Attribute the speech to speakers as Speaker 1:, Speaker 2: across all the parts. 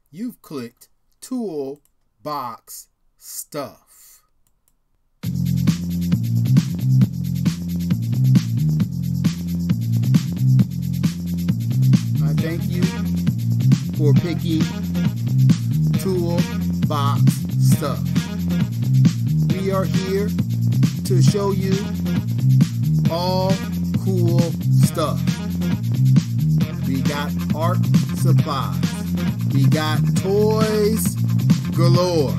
Speaker 1: You've clicked Toolbox Stuff. I thank you for picking Toolbox Stuff. We are here to show you all cool stuff. We got art supplies. We got toys galore.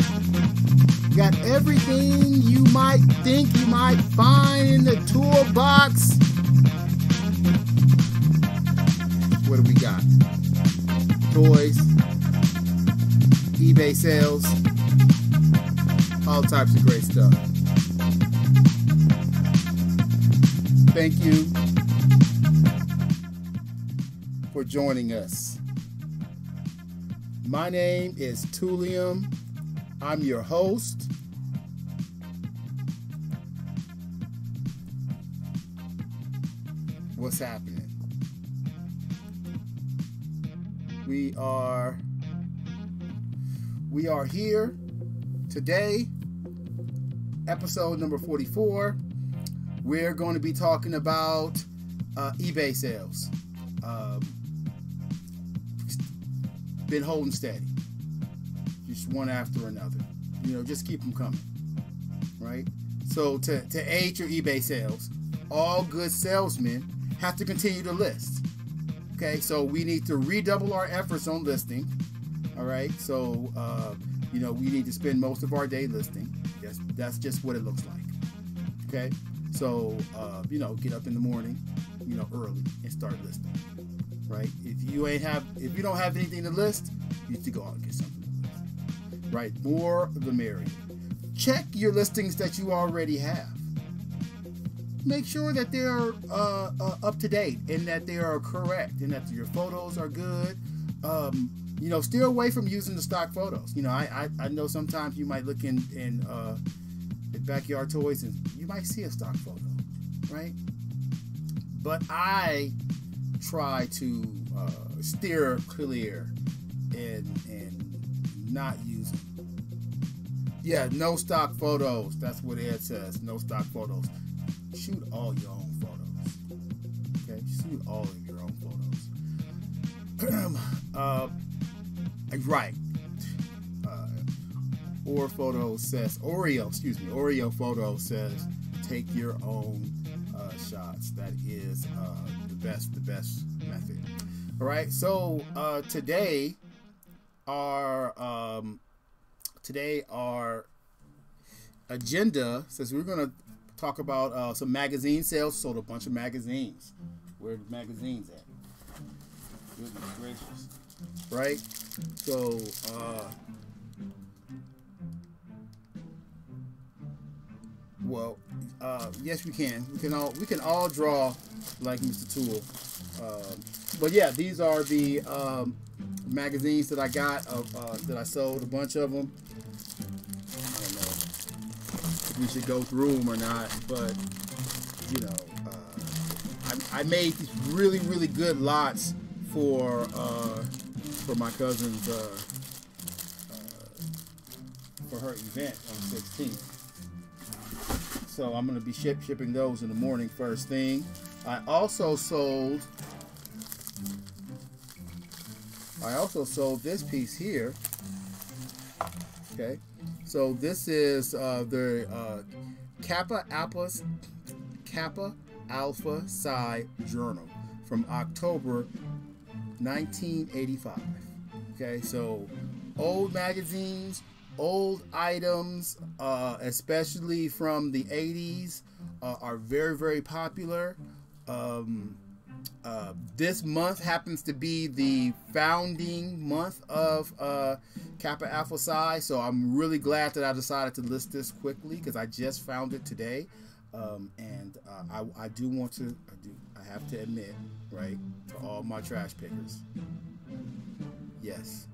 Speaker 1: We got everything you might think you might find in the toolbox. What do we got? Toys, eBay sales, all types of great stuff. Thank you for joining us. My name is Tulium. I'm your host. What's happening? We are here today, episode number 44. We're going to be talking about eBay sales. Been holding steady, just one after another. Just keep them coming, right? So to aid your eBay sales, all good salesmen have to continue to list. Okay, so we need to redouble our efforts on listing. All right, so we need to spend most of our day listing. That's just what it looks like. Okay, so get up in the morning, early and start listing. Right? If you don't have anything to list, you need to go out and get something to list. Right? More the merrier. Check your listings that you already have. Make sure that they are up to date and that they are correct and that your photos are good. Steer away from using the stock photos. I know sometimes you might look in backyard toys and you might see a stock photo, right? But I try to steer clear and not use them. Yeah, no stock photos. That's what Ed says. No stock photos. Shoot all your own photos. Okay, shoot all of your own photos. Right. Oreo Photo says take your own shots. That is the best method. All right, so today our agenda says we're going to talk about some magazine sales. Sold a bunch of magazines. Where are the magazines at? Goodness gracious. Right, so yes, we can. We can all draw like Mr. Tool. But yeah, these are the magazines that I got that I sold, a bunch of them. I don't know if we should go through them or not, but I made these really, really good lots for my cousin's for her event on the 16th. So I'm going to be shipping those in the morning first thing. I also sold this piece here. Okay, so this is the Kappa Alpha Psi Journal from October 1985. Okay, so old magazines, old items, especially from the 80s, are very, very popular. This month happens to be the founding month of Kappa Alpha Psi, so I'm really glad that I decided to list this quickly because I just found it today. I have to admit, right, to all my trash pickers, yes,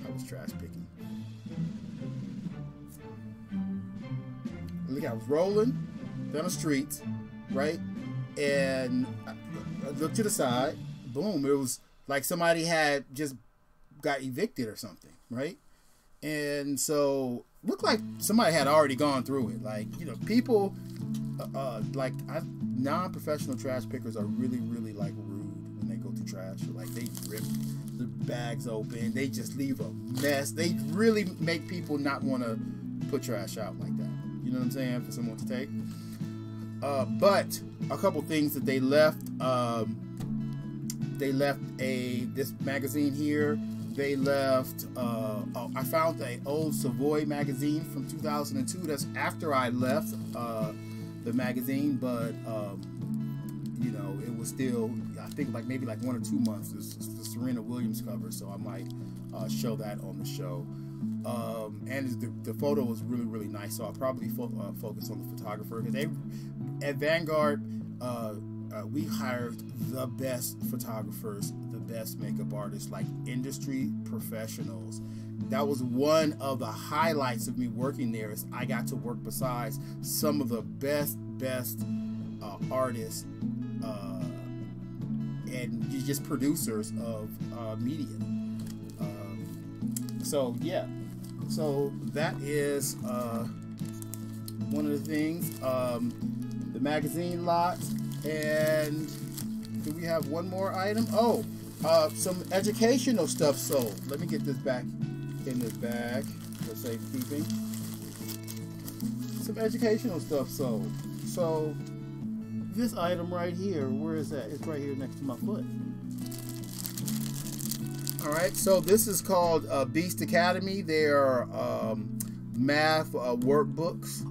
Speaker 1: I was trash picking. Look, I was rolling down the street, right, and I looked to the side. Boom! It was like somebody had just got evicted or something, right? And so looked like somebody had already gone through it. Like, you know, people like non-professional trash pickers are really, really like rude when they go through trash. Like they rip the bags open, they just leave a mess. They really make people not want to put trash out like that. You know what I'm saying? For someone to take. But a couple things that they left. They left this magazine here. They left. I found an old Savoy magazine from 2002. That's after I left the magazine, but you know, it was still, I think, like maybe like 1 or 2 months. It's the Serena Williams cover, so I might show that on the show. And the photo was really, really nice, so I'll probably focus on the photographer. Because at Vanguard, we hired the best photographers, the best makeup artists, like industry professionals. That was one of the highlights of me working there, is I got to work besides some of the best artists and just producers of media. So yeah, so that is one of the things. The magazine lot. And do we have one more item? Oh, some educational stuff sold. Let me get this back in this bag for safekeeping. Some educational stuff sold. So this item right here, where is that? It's right here next to my foot. All right, so this is called Beast Academy. They are math workbooks.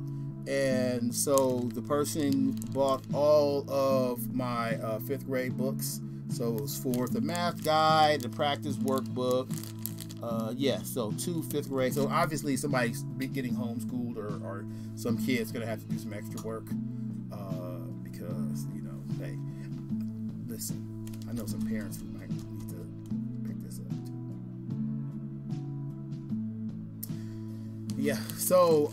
Speaker 1: And so the person bought all of my 5th grade books. So it was for the math guide, the practice workbook. Yeah, so 2 5th grade. So obviously somebody's getting homeschooled, or some kid's going to have to do some extra work. Because, you know, hey, listen, I know some parents who might need to pick this up too. Yeah, so,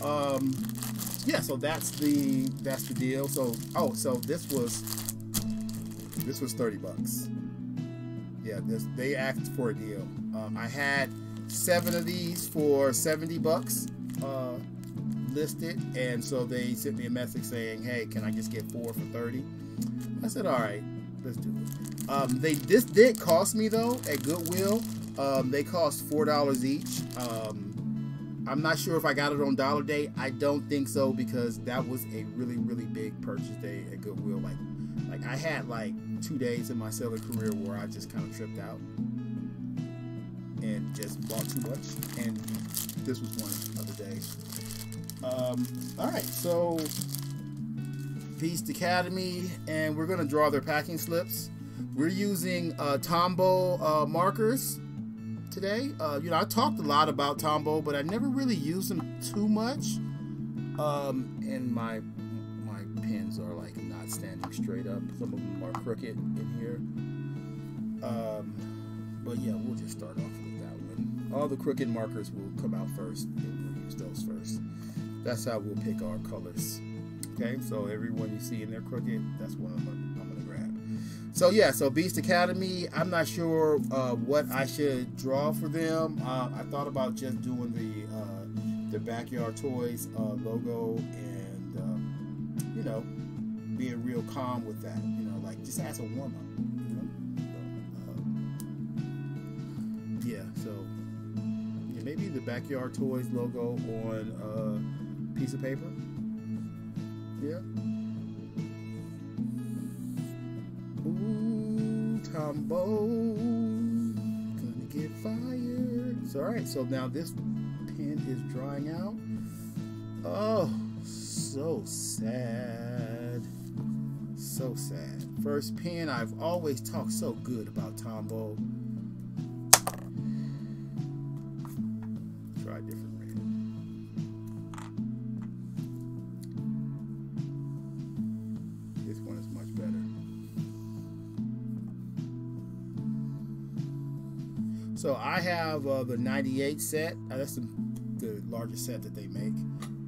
Speaker 1: yeah, so that's the deal. So so this was $30. Yeah, they asked for a deal. I had 7 of these for $70 listed, and so they sent me a message saying, "Hey, can I just get 4 for $30?" I said, "All right, let's do it." This did cost me though at Goodwill. They cost $4 each. I'm not sure if I got it on Dollar Day. I don't think so, because that was a really, really big purchase day at Goodwill. Like I had like 2 days in my selling career where I just kind of tripped out and just bought too much, and this was one of the days. All right, so Beast Academy, and we're gonna draw their packing slips. We're using Tombow markers today. You know, I talked a lot about Tombow, but I never really used them too much. And my pens are like not standing straight up. Some of them are crooked in here. But yeah, we'll just start off with that one. All the crooked markers will come out first, and we'll use those first. That's how we'll pick our colors. Okay, so everyone you see in there crooked, that's one I'm gonna grab. So yeah, so Beast Academy, I'm not sure what I should draw for them. I thought about just doing the Backyard Toys logo, and you know, being real calm with that. You know, like just as a warm up. You know? Yeah, so yeah, maybe the Backyard Toys logo on a piece of paper. Yeah. Ooh, Tombow, gonna get fired. So, all right, so now this pen is drying out. Oh, so sad. So sad. First pen, I've always talked so good about Tombow. Try a different red. This one is much better. So I have the 98 set. That's the largest set that they make.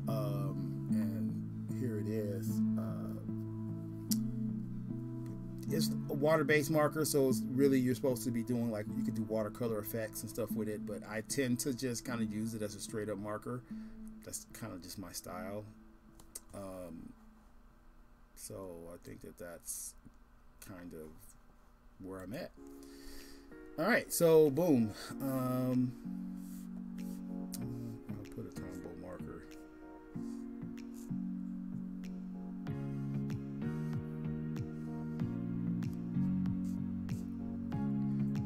Speaker 1: And here it is. it's a water-based marker, so it's really, you're supposed to be doing, like, you could do watercolor effects and stuff with it, but I tend to just kind of use it as a straight up marker. That's kind of just my style. So I think that that's kind of where I'm at. All right, so boom. I'll put a Tombow marker.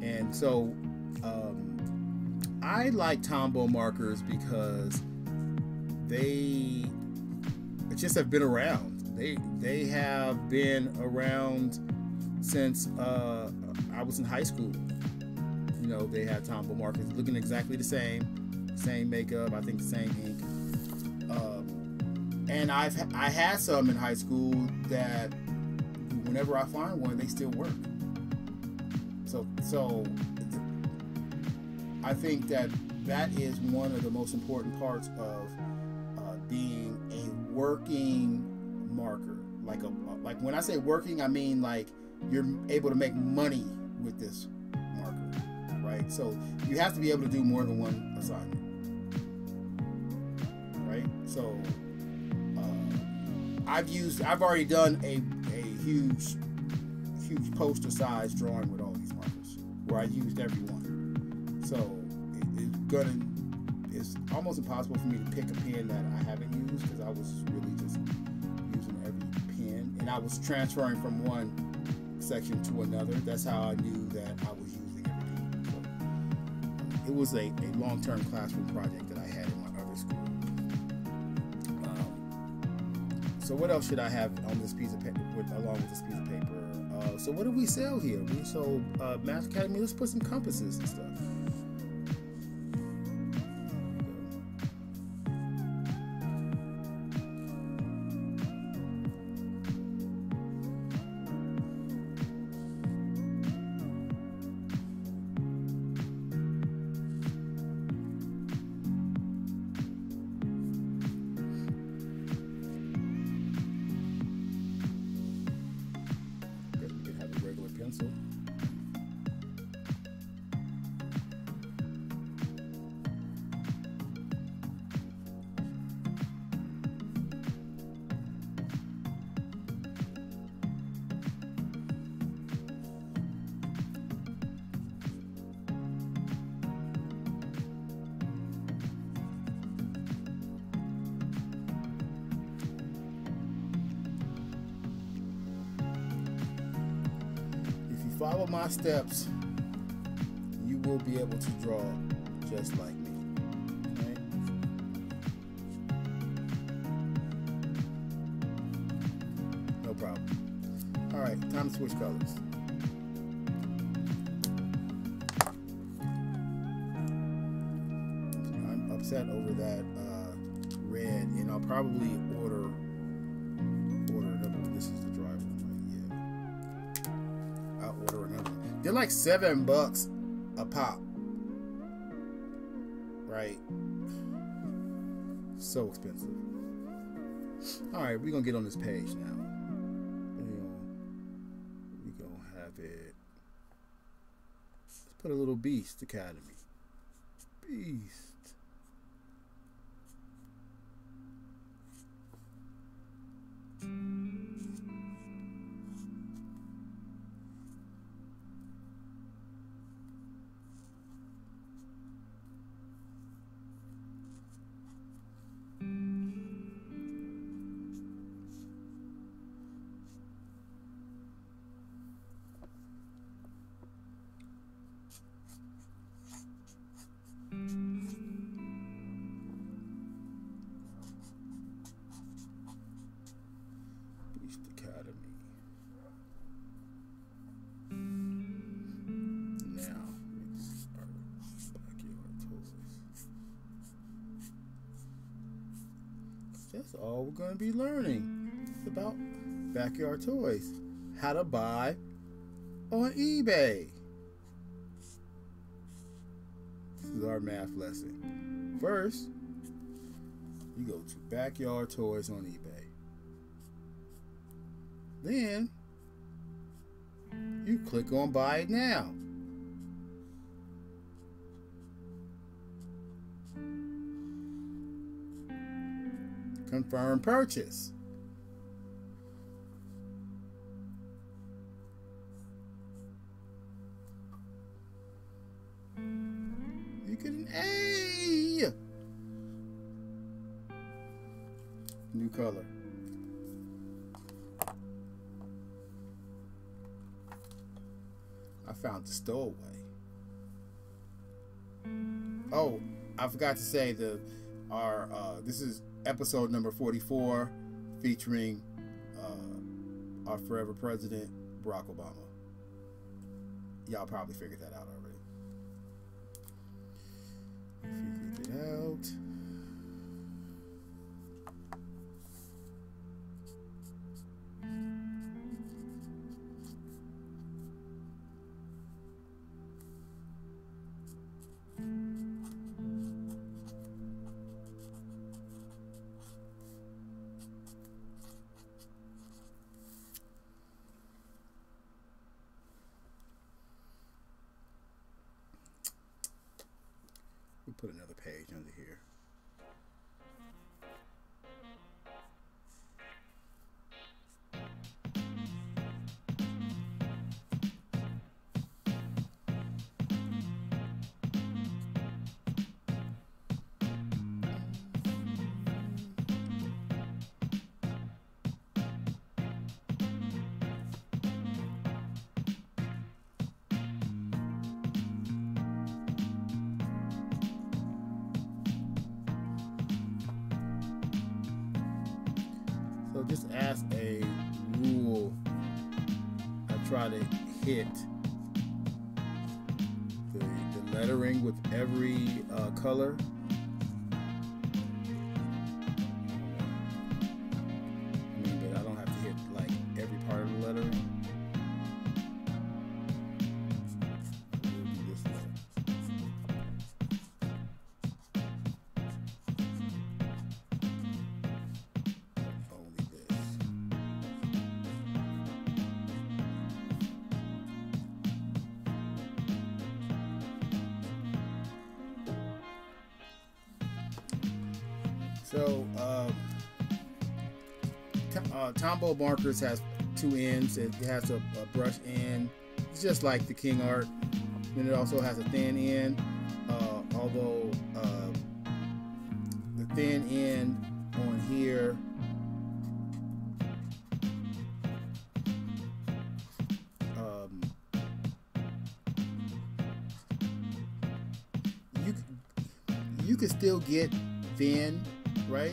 Speaker 1: And so I like Tombow markers because they just have been around. They have been around since I was in high school. You know, they had Tombow markers looking exactly the same makeup, I think the same ink. And I had some in high school that whenever I find one, they still work. So I think that is one of the most important parts of being a working marker. Like when I say working, I mean like you're able to make money with this marker, right? So you have to be able to do more than one assignment, right? So I've already done a huge poster size drawing with all these markers where I used every one. So it's almost impossible for me to pick a pen that I haven't used, because I was really just using every pen, and I was transferring from one section to another. That's how I knew that I was using every pen. So it was a long-term classroom project that I had in my other school. So what else should I have on this piece of paper, along with this piece of paper? So what do we sell here? We sold Math Academy. Let's put some compasses and stuff. Follow my steps, you will be able to draw just like me. Right? No problem. All right, time to switch colors. I'm upset over that red, and I'll probably order another one. This is the dry one. Order another. They're like $7 a pop, right? So expensive. All right, we're gonna get on this page now. We're gonna have it. Let's put a little Beast Academy. Beast. That's all we're going to be learning about backyard toys. How to buy on eBay. This is our math lesson. First, you go to backyard toys on eBay. Then, You click on buy it now. Confirm purchase. You can, hey! New color. I found the stowaway. Oh, I forgot to say this is episode number 44, featuring our forever president, Barack Obama. Y'all probably figured that out already. Figured it out. We'll put another page under here. So just as a rule, I try to hit the lettering with every color. But I don't have to hit like every part of the lettering. So, Tombow markers has two ends. It has a brush end. It's just like the King Art. And it also has a thin end. Although the thin end on here you can still get thin, right?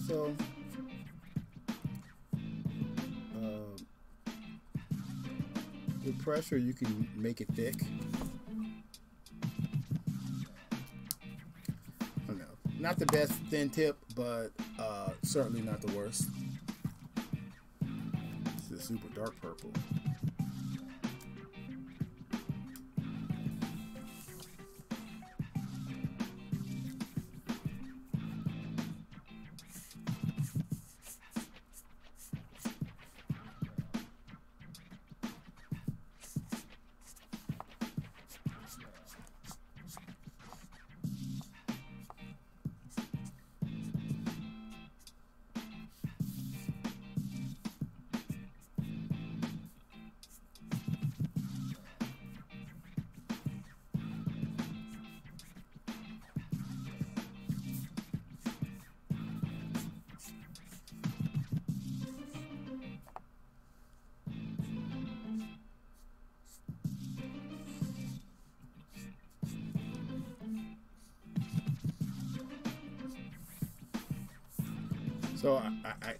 Speaker 1: So with pressure you can make it thick. I don't know, not the best thin tip, but certainly not the worst. This is super dark purple. So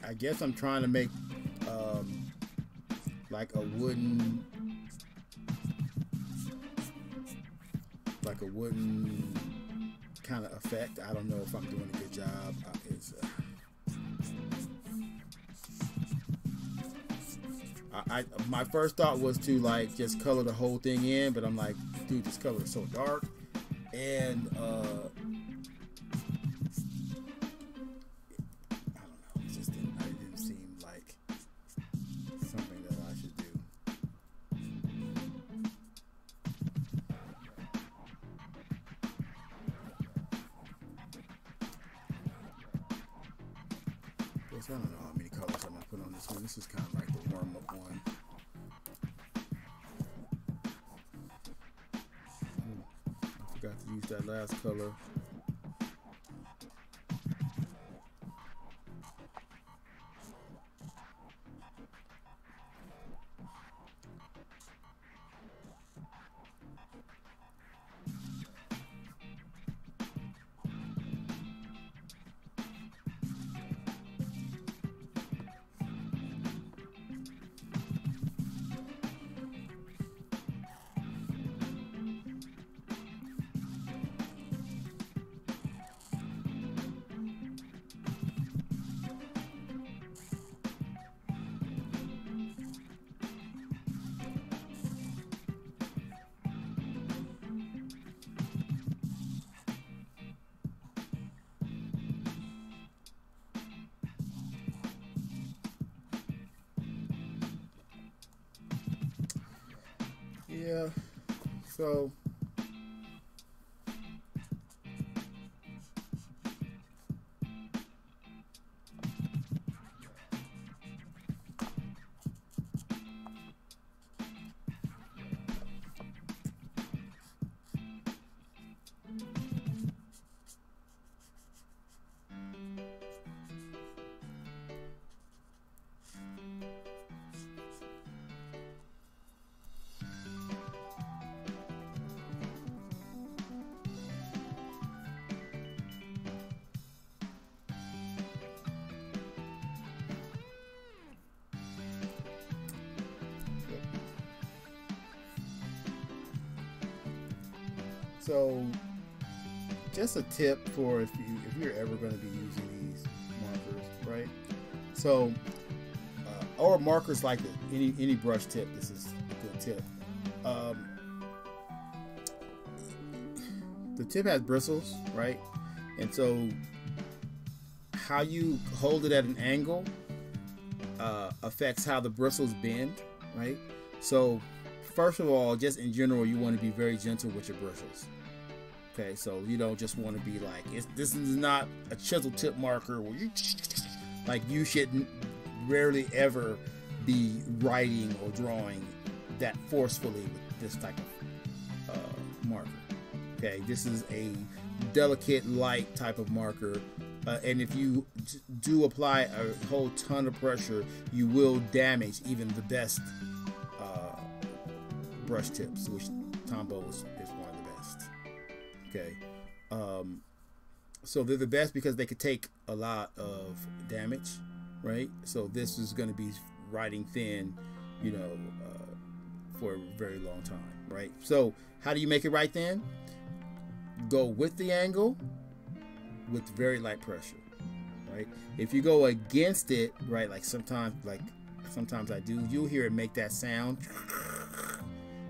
Speaker 1: I guess I'm trying to make like a wooden kind of effect. I don't know if I'm doing a good job. My first thought was to like just color the whole thing in, but I'm like, dude, this color is so dark, and I don't know. It didn't seem like something that I should do. I don't know how many colors I'm gonna put on this one. This is kind of like the warm up one. I forgot to use that last color. Yeah, so So, just a tip for if you're ever going to be using these markers, right? So, or markers like any brush tip. This is a good tip. The tip has bristles, right? And so, how you hold it at an angle affects how the bristles bend, right? So, first of all, just in general, you want to be very gentle with your bristles. Okay, so you don't just want to be like, this is not a chisel tip marker where you should rarely ever be writing or drawing that forcefully with this type of marker. Okay, this is a delicate, light type of marker, and if you do apply a whole ton of pressure, you will damage even the best brush tips, which Tombow is one of the best. Okay, so they're the best because they could take a lot of damage, right? So this is going to be writing thin, for a very long time, right? So how do you make it right thin? Go with the angle with very light pressure, right? If you go against it, right, like sometimes I do, you'll hear it make that sound,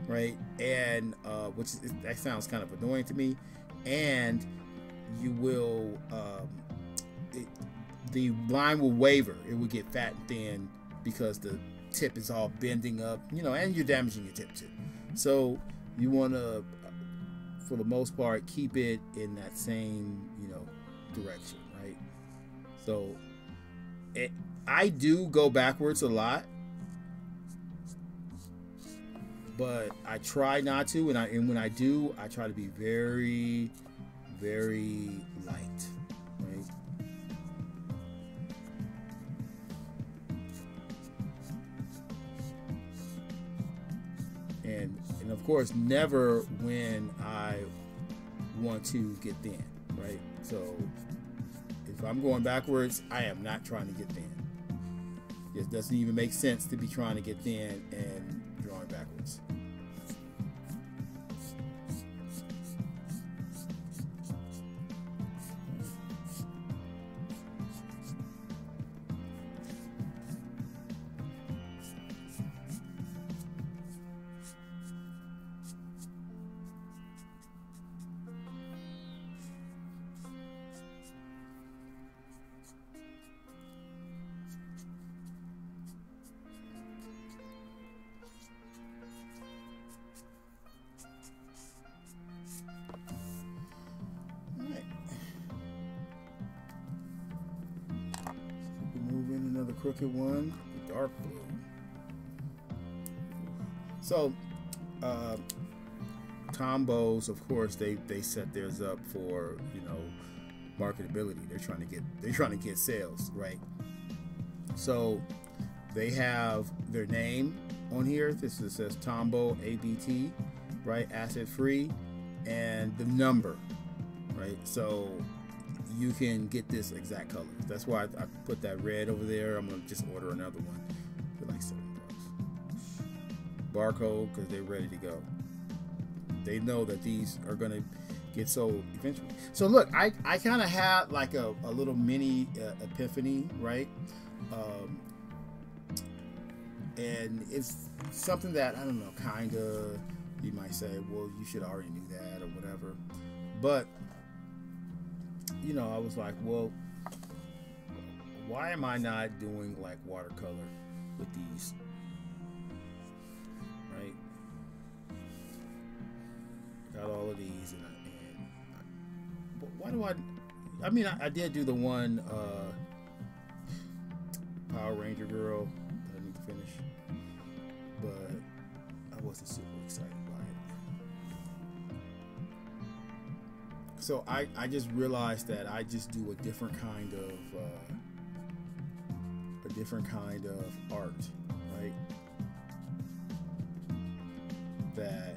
Speaker 1: right? And that sounds kind of annoying to me. And you will the line will waver. It will get fat and thin because the tip is all bending up, and you're damaging your tip too. So you want to, for the most part, keep it in that same direction, right? So I do go backwards a lot, but I try not to, and when I do, I try to be very, very light, right? And of course, never when I want to get thin, right? So If I'm going backwards, I am not trying to get thin. It doesn't even make sense to be trying to get thin and drawing backwards. Crooked one, the dark blue. So, Tombows, of course, they set theirs up for, you know, marketability. They're trying to get sales, right? So they have their name on here. This says Tombow ABT, right? Acid free, and the number, right? So you can get this exact color. That's why I put that red over there. I'm gonna just order another one for like $7. Barcode, because they're ready to go. They know that these are gonna get sold eventually. So look, I kind of had like a little mini epiphany, right? And it's something that, I don't know, kind of, you might say, well, you should already knew that or whatever. But you know, I was like, well, why am I not doing like watercolor with these, right? Got all of these, but why do I mean, I did do the one Power Ranger girl that I need to finish, but I wasn't super excited by it. So I just realized that I just do a different kind of art, right? That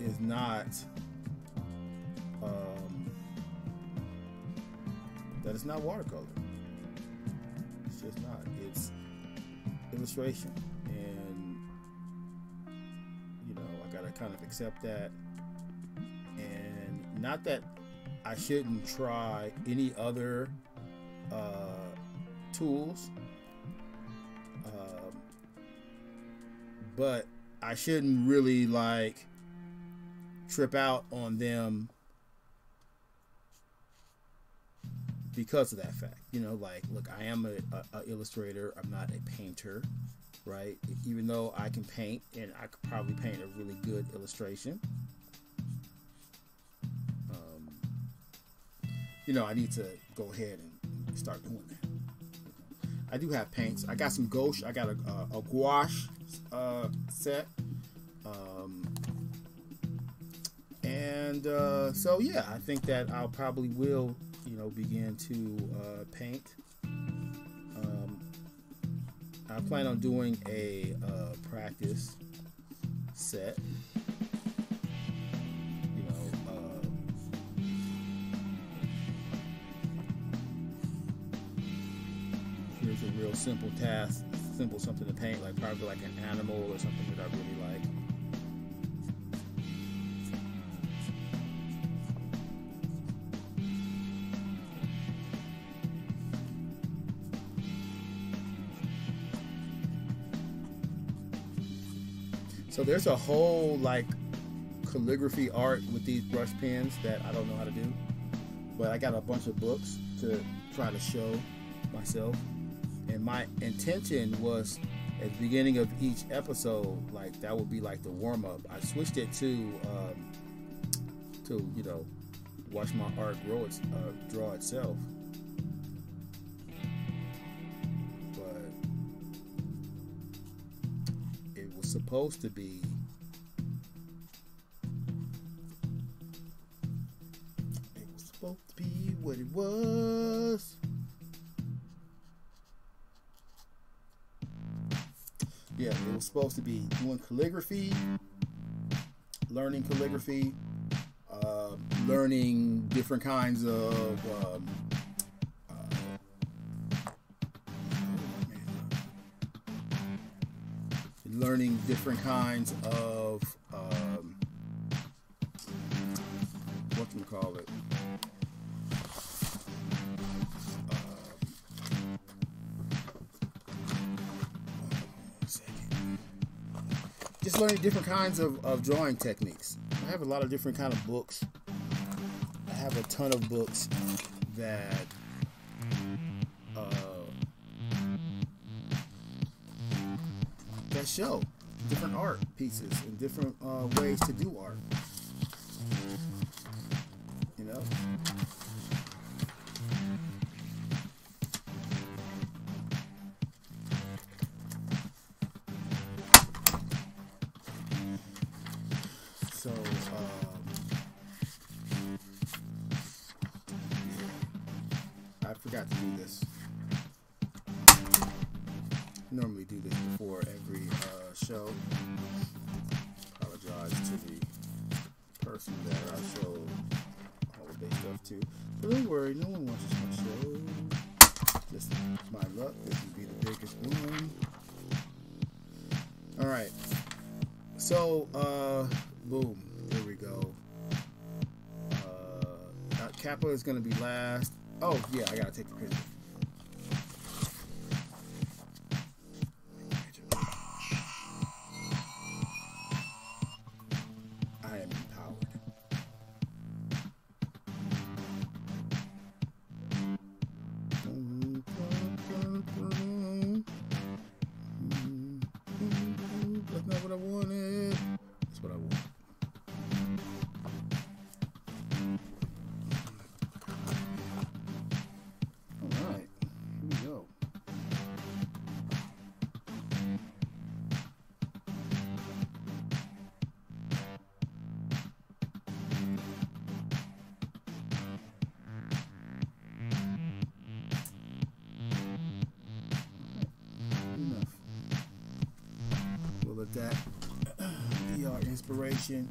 Speaker 1: is not that it's not watercolor. It's just not. It's illustration, and you know, I gotta kind of accept that. And not that I shouldn't try any other tools, but I shouldn't really like trip out on them because of that fact. You know, like, look, I am a illustrator. I'm not a painter, right? Even though I can paint, and I could probably paint a really good illustration. You know, I need to go ahead and start doing that. I do have paints. I got some gouache. I got a gouache set. So yeah, I think that I'll probably will, you know, begin to paint. I plan on doing a practice set. Here's a real simple task, something to paint, like probably like an animal or something that I really like. So there's a whole like calligraphy art with these brush pens that I don't know how to do, but I got a bunch of books to try to show myself. And my intention was at the beginning of each episode, like that would be like the warm up. I switched it to you know, watch my art draw itself. But it was supposed to be what it was. Yeah, it was supposed to be doing calligraphy, learning calligraphy, learning different kinds of whatchamacallit, just learning different kinds of drawing techniques. I have a lot of different kind of books. I have a ton of books that that show different art pieces and different ways to do art. You know? So, I forgot to do this. I normally do this before every show. Apologize to the person that I show holiday stuff to. But don't worry, no one watches my show. Just my luck. This would be the biggest one. Alright. So, boom. There we go. Kappa is going to be last. Oh, yeah, I got to take the picture. I am empowered. That's not what I wanted. That's what I want. Alright, here we go. Enough. We'll let that be our inspiration.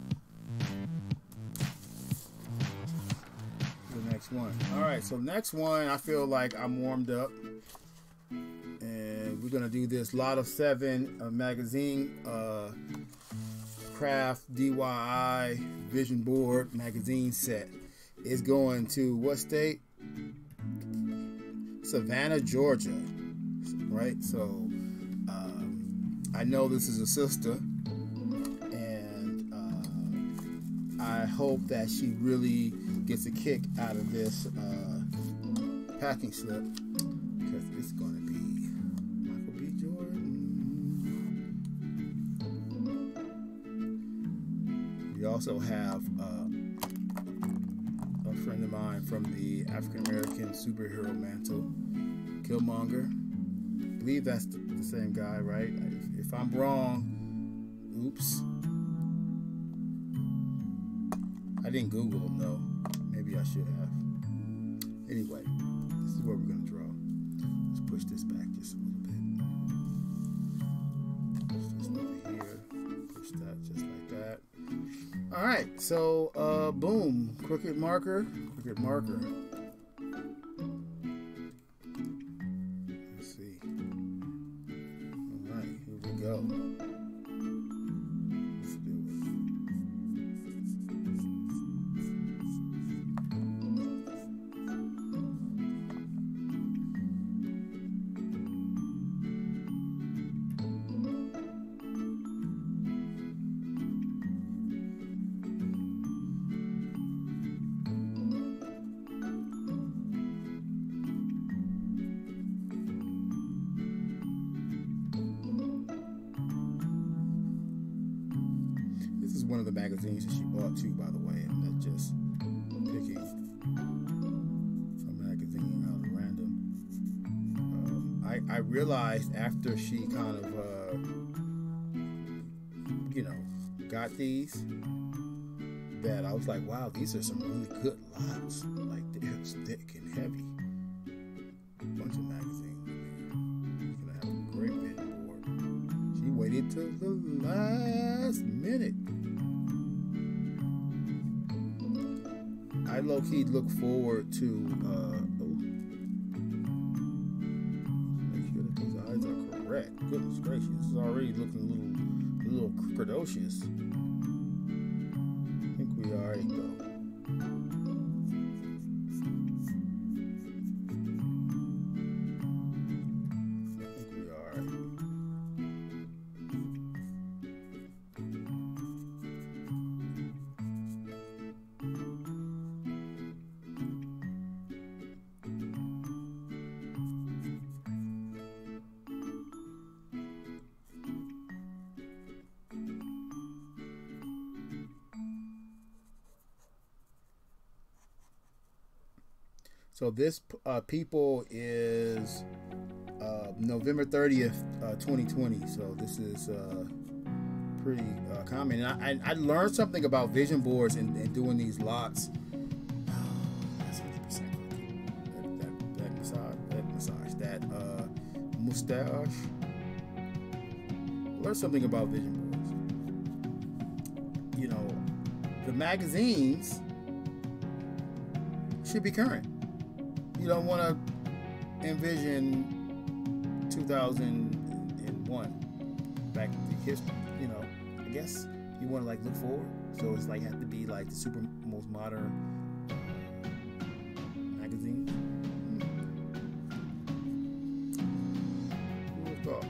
Speaker 1: The next one. Alright, so next one, I feel like I'm warmed up. And we're going to do this Lot of 7 magazine craft DIY vision board magazine set. It's going to what state? Savannah, Georgia. Right? So I know this is a sister. And I hope that she really gets a kick out of this packing slip, because it's going to be Michael B. Jordan. We also have a friend of mine from the African American superhero mantle, Killmonger. I believe that's the same guy, right? If I'm wrong, oops. I didn't Google him though. Maybe I should have. Anyway, this is what we're going to draw. Let's push this back just a little bit. Push this over here. Push that just like that. Alright, so boom. Crooked marker. Crooked marker. Let's see. Alright, here we go. Let's do it. One of the magazines that she bought too, by the way. I'm not just picking a magazine out of random. I realized after she kind of got these, that I was like, wow, these are some really good lots. Like, they're thick and heavy. Bunch of magazines. Gonna have a great vision board. She waited till the last minute. low-key look forward to make sure that these eyes are correct. Goodness gracious, this is already looking a little precocious. I think we are already go. So this people is November 30th, 2020. So this is pretty common. And I learned something about vision boards and doing these lots. That's 100% that mustache. Learned something about vision boards. You know, the magazines should be current. You don't want to envision 2001 back in history. You know, I guess you want to like look forward. So it's like have to be like the super most modern magazine. Who would have thought?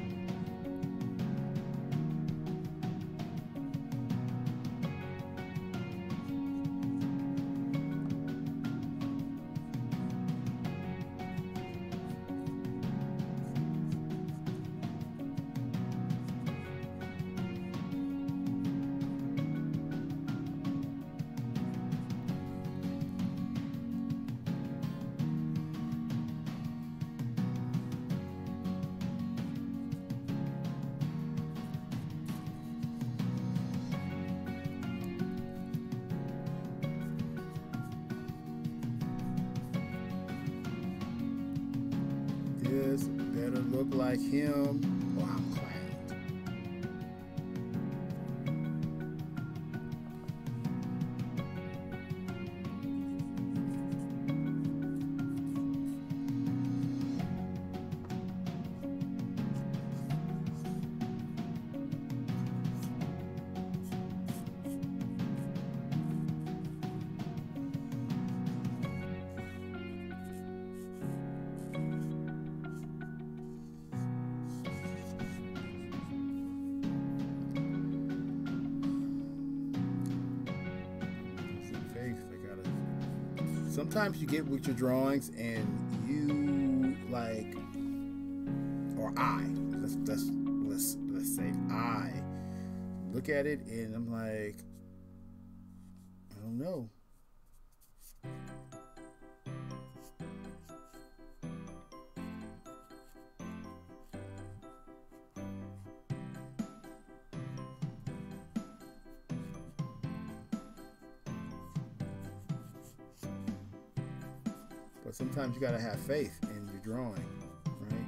Speaker 1: This better look like him or I'm clowned. Sometimes you get with your drawings and you like, or let's say I look at it and I'm like, I don't know. But sometimes you gotta have faith in your drawing, right?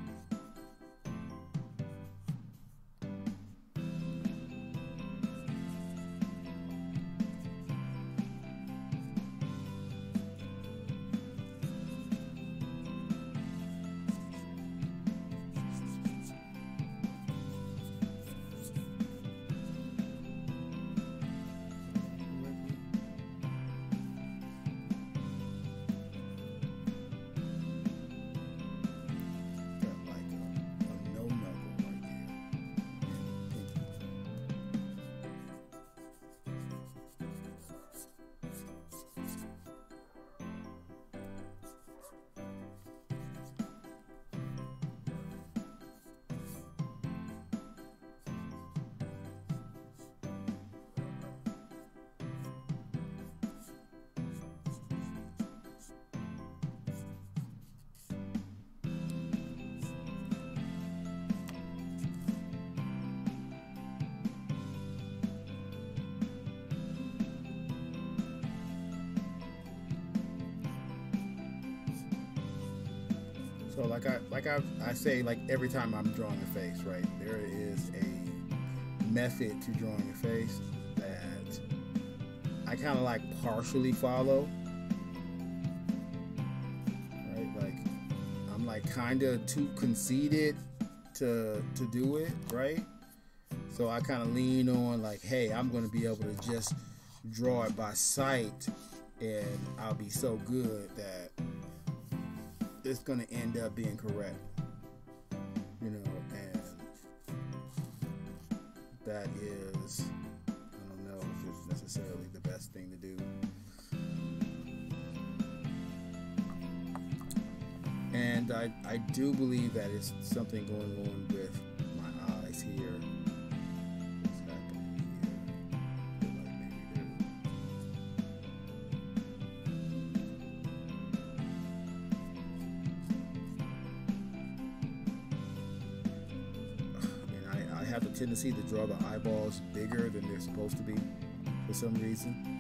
Speaker 1: So I say, like every time I'm drawing a face, right, there is a method to drawing a face that I kind of like partially follow. like kind of too conceited to do it, right? So I kind of lean on like, hey, I'm going to be able to just draw it by sight, and I'll be so good that it's going to end up being correct, you know. And that is, I don't know if it's necessarily the best thing to do. And I do believe that it's something going on with my eyes here. What's happening here? Like maybe and I have the tendency to draw the eyeballs bigger than they're supposed to be for some reason.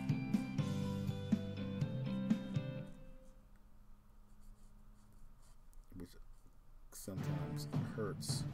Speaker 1: Sometimes hurts.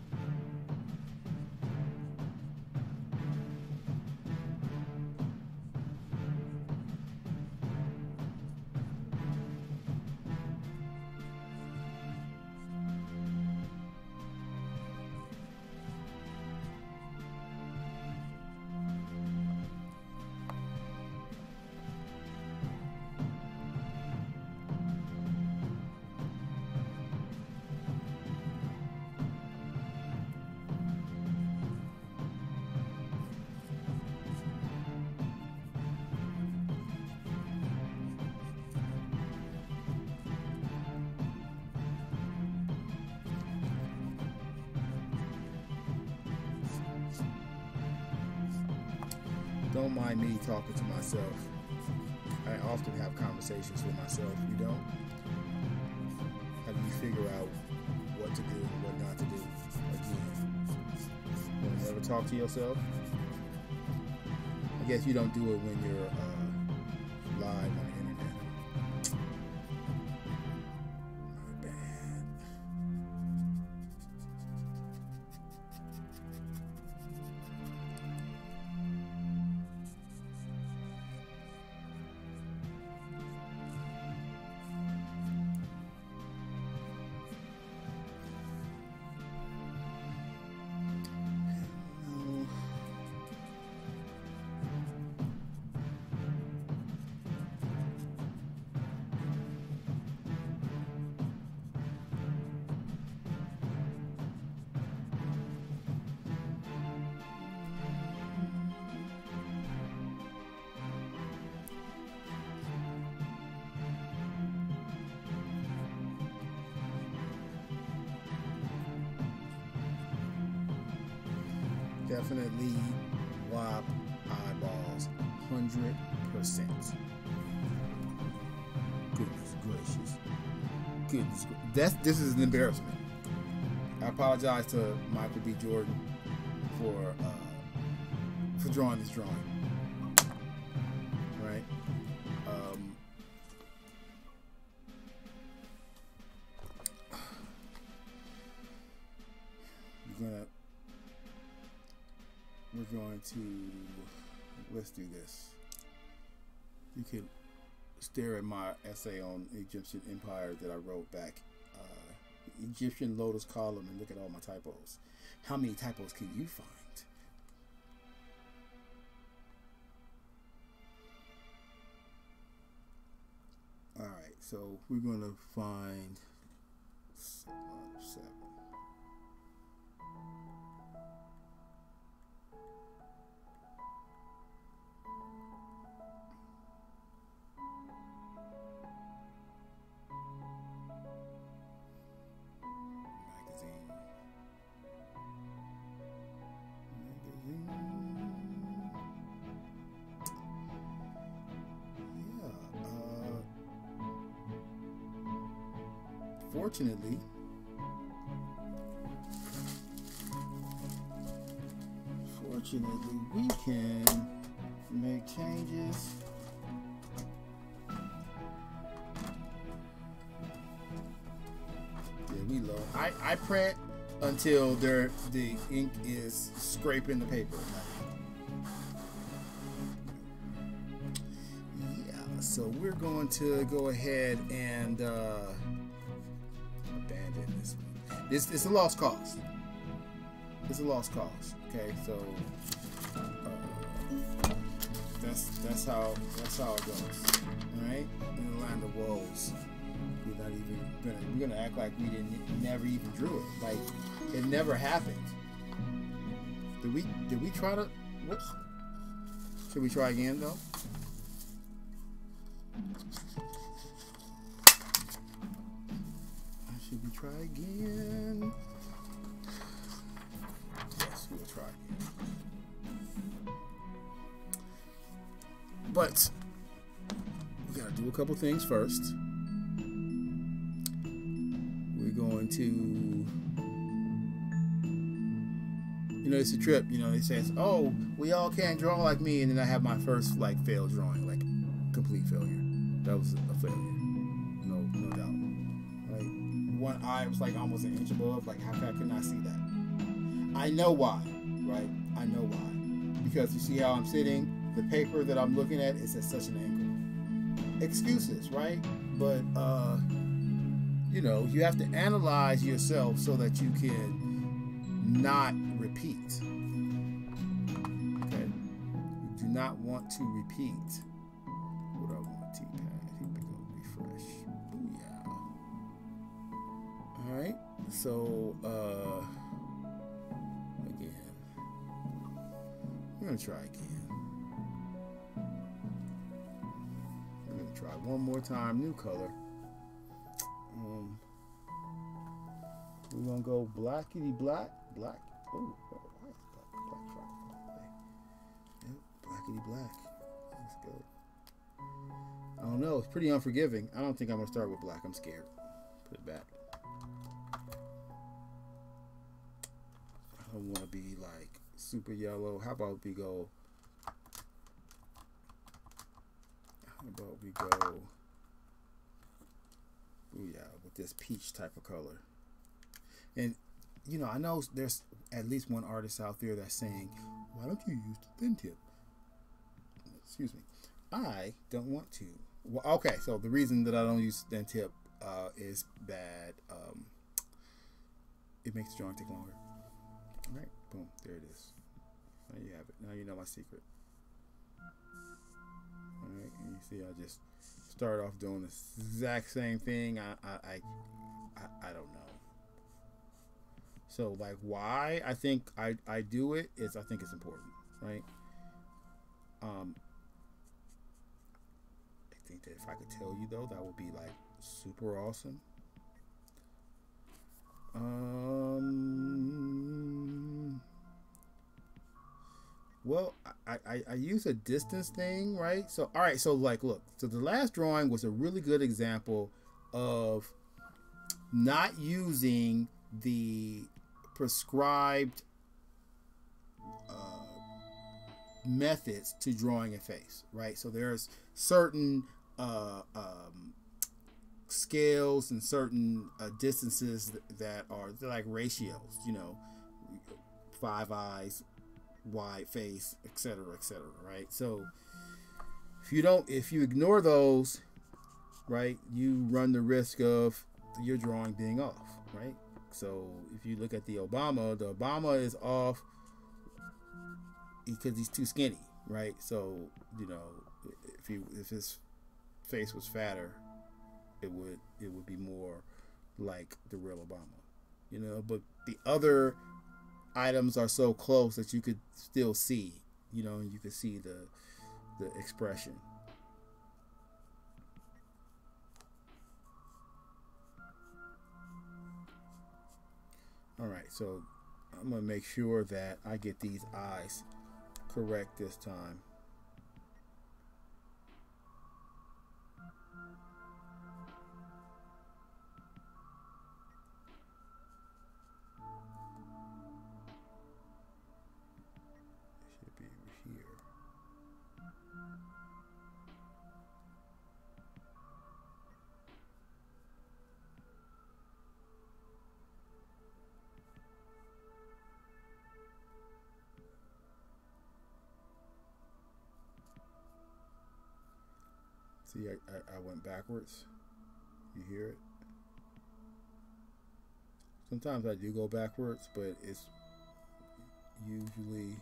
Speaker 1: Don't mind me talking to myself. I often have conversations with myself. You don't? How do you figure out what to do and what not to do? Again, you ever talk to yourself? I guess you don't do it when you're live on the internet. My bad. Definitely wop eyeballs, 100%. Goodness gracious. This is an embarrassment. I apologize to Michael B. Jordan for drawing this drawing. Right? We're going to, let's do this. You can stare at my essay on Egyptian Empire that I wrote back, Egyptian Lotus column, and look at all my typos. How many typos can you find? Alright, so we're going to find 7. Fortunately, we can make changes. Yeah, we low. I print until the ink is scraping the paper. Yeah, so we're going to go ahead and abandon this one. It's a lost cause. It's a lost cause. Okay, so that's how it goes. All right, in the land of woes, we're gonna act like we never even drew it, like it never happened. Did we try to? Whoops. Should we try again though? Should we try again? Yes, we'll try again. But we gotta do a couple things first. We're going to, you know, it's a trip. You know, it says, "Oh, we all can't draw like me," and then I have my first like failed drawing, like complete failure. That was a failure, no doubt. Like one eye was like almost an inch above. Like how could I see that? I know why, right? I know why. Because you see how I'm sitting. The paper that I'm looking at is at such an angle. Excuses, right? But you know, you have to analyze yourself so that you can not repeat. Okay? You do not want to repeat. What do I want? T-pad. Here we go. Refresh. Booyah. Alright. So again. We're gonna try again. We're gonna try one more time, new color. We're gonna go blackity black. Oh, why is black? Yep, blackity black. Let's go. I don't know. It's pretty unforgiving. I don't think I'm gonna start with black. I'm scared. Put it back. I don't want to be like super yellow. How about we go? Oh yeah, with this peach type of color. And you know, I know there's at least one artist out there that's saying, "Why don't you use the thin tip?" Excuse me. I don't want to. Well, okay, so the reason that I don't use thin tip is that it makes the drawing take longer. All right, boom, there it is. Now you have it. Now you know my secret. All right, and you see, I just start off doing the exact same thing. I don't know. So like why I think I do it is I think it's important, right? I think that if I could tell you though, that would be like super awesome. Well, I use a distance thing, right? So all right, so like look, so the last drawing was a really good example of not using the prescribed methods to drawing a face, right? So there's certain scales and certain distances that are like ratios, you know, 5 eyes, wide face, etc., right? So if you ignore those, right, you run the risk of your drawing being off, right? So if you look at the Obama is off because he's too skinny, right? So you know, if his face was fatter, it would be more like the real Obama, you know. But the other items are so close that you could still see, you know, you could see the expression. All right, so I'm gonna make sure that I get these eyes correct this time. Should be over here. See, I went backwards. You hear it? Sometimes I do go backwards, but it's usually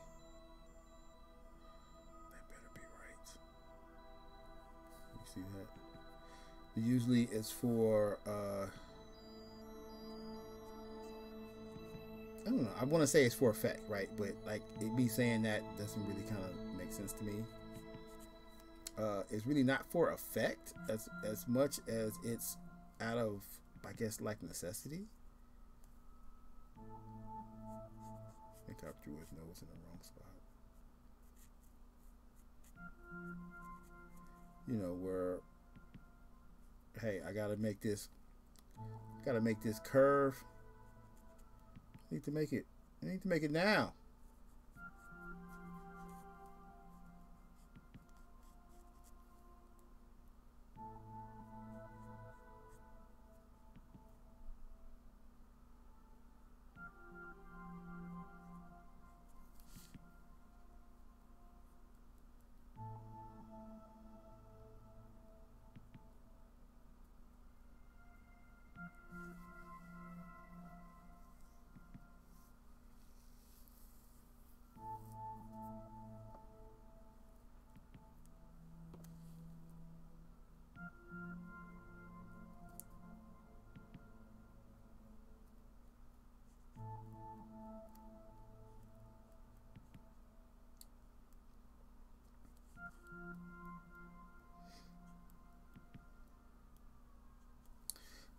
Speaker 1: that better be right. You see that? Usually it's for I don't know. I want to say it's for effect, right? But like it be saying that doesn't really kind of make sense to me. It's really not for effect as much as it's out of, I guess, like necessity. I think I drew his nose in the wrong spot. You know, where, hey, I gotta make this curve. I need to make it now.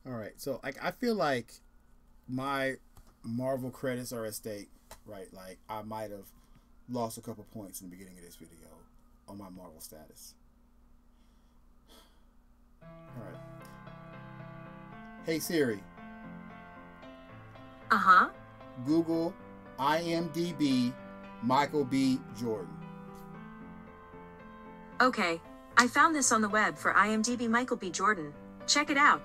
Speaker 1: All right, so like I feel like my Marvel credits are at stake, right? Like I might have lost a couple points in the beginning of this video on my Marvel status. All right. Hey Siri.
Speaker 2: Uh-huh.
Speaker 1: Google IMDb Michael B. Jordan.
Speaker 2: Okay. I found this on the web for IMDb Michael B. Jordan. Check it out.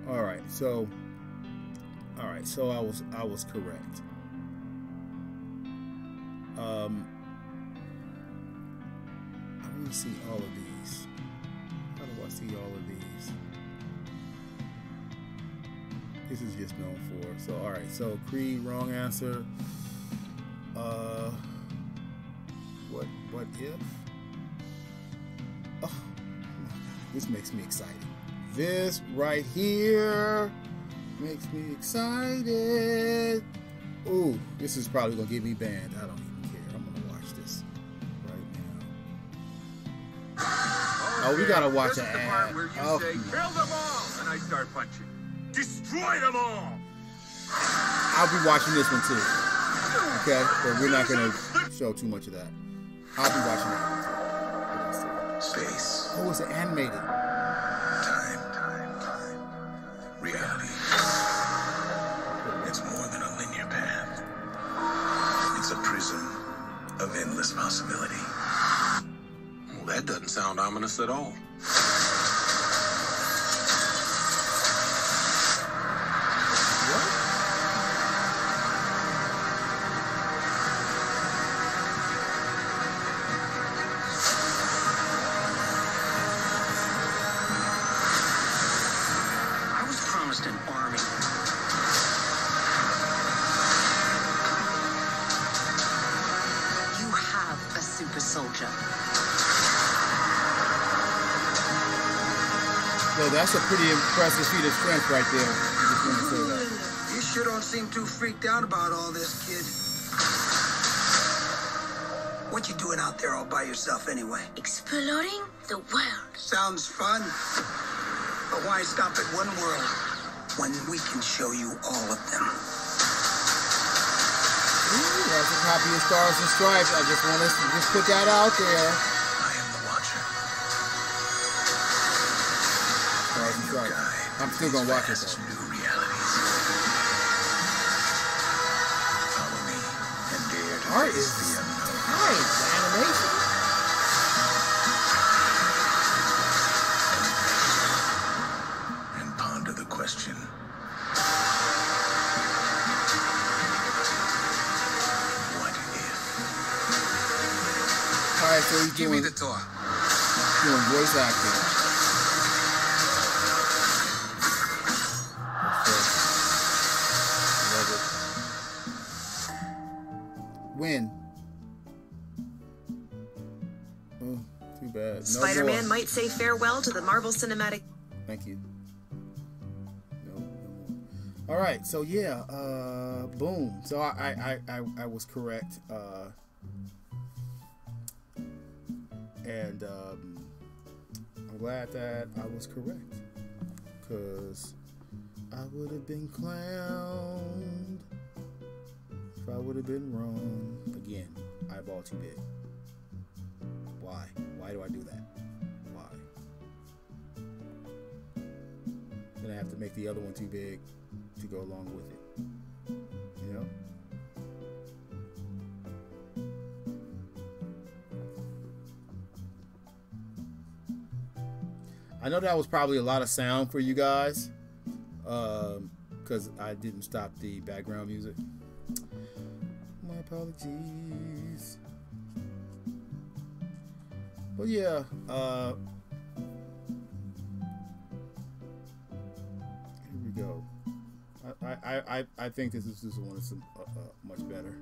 Speaker 1: All right, so I was correct. I want to see all of these. How do I see all of these? This is just known for. So all right, so Creed, wrong answer. What if? Oh, this makes me excited. This right here makes me excited. Ooh, this is probably gonna get me banned. I don't even care. I'm gonna watch this right now. Oh, we gotta watch an ad.
Speaker 3: Where you say, kill them all, and I start punching. Destroy them all.
Speaker 1: I'll be watching this one too. Okay, but we're not gonna show too much of that. I'll be watching that one too.
Speaker 4: Space.
Speaker 1: Oh, it's animated.
Speaker 4: Reality. It's more than a linear path. It's a prism of endless possibility.
Speaker 3: Well, that doesn't sound ominous at all.
Speaker 1: So that's a pretty impressive feat of strength right there. I just want to say that.
Speaker 5: You sure don't seem too freaked out about all this, kid. What you doing out there all by yourself anyway?
Speaker 6: Exploring the world.
Speaker 5: Sounds fun. But why stop at one world when we can show you all of them?
Speaker 1: Ooh, that's a copy of Stars and Stripes. I just want to just put that out there. I'm still gonna watch it though.
Speaker 4: New realities. Follow me and dare to
Speaker 1: Art
Speaker 4: face
Speaker 1: is
Speaker 4: the unknown.
Speaker 1: nice. The animation.
Speaker 4: And ponder the question. What if?
Speaker 1: All right, so he's
Speaker 3: Give me
Speaker 1: doing.
Speaker 3: the toy.
Speaker 1: Doing voice acting. Love it. When? Oh, too bad. No
Speaker 2: Spider-Man
Speaker 1: more.
Speaker 2: might say farewell to the Marvel Cinematic.
Speaker 1: Thank you. No more. All right, so yeah, boom. So I was correct, and I'm glad that I was correct, because I would have been clowned if I would have been wrong. Again, eyeball too big. Why? Why do I do that? Why? Then I have to make the other one too big to go along with it. You know? I know that was probably a lot of sound for you guys, because I didn't stop the background music. My apologies. But yeah, here we go. I think this one is much better.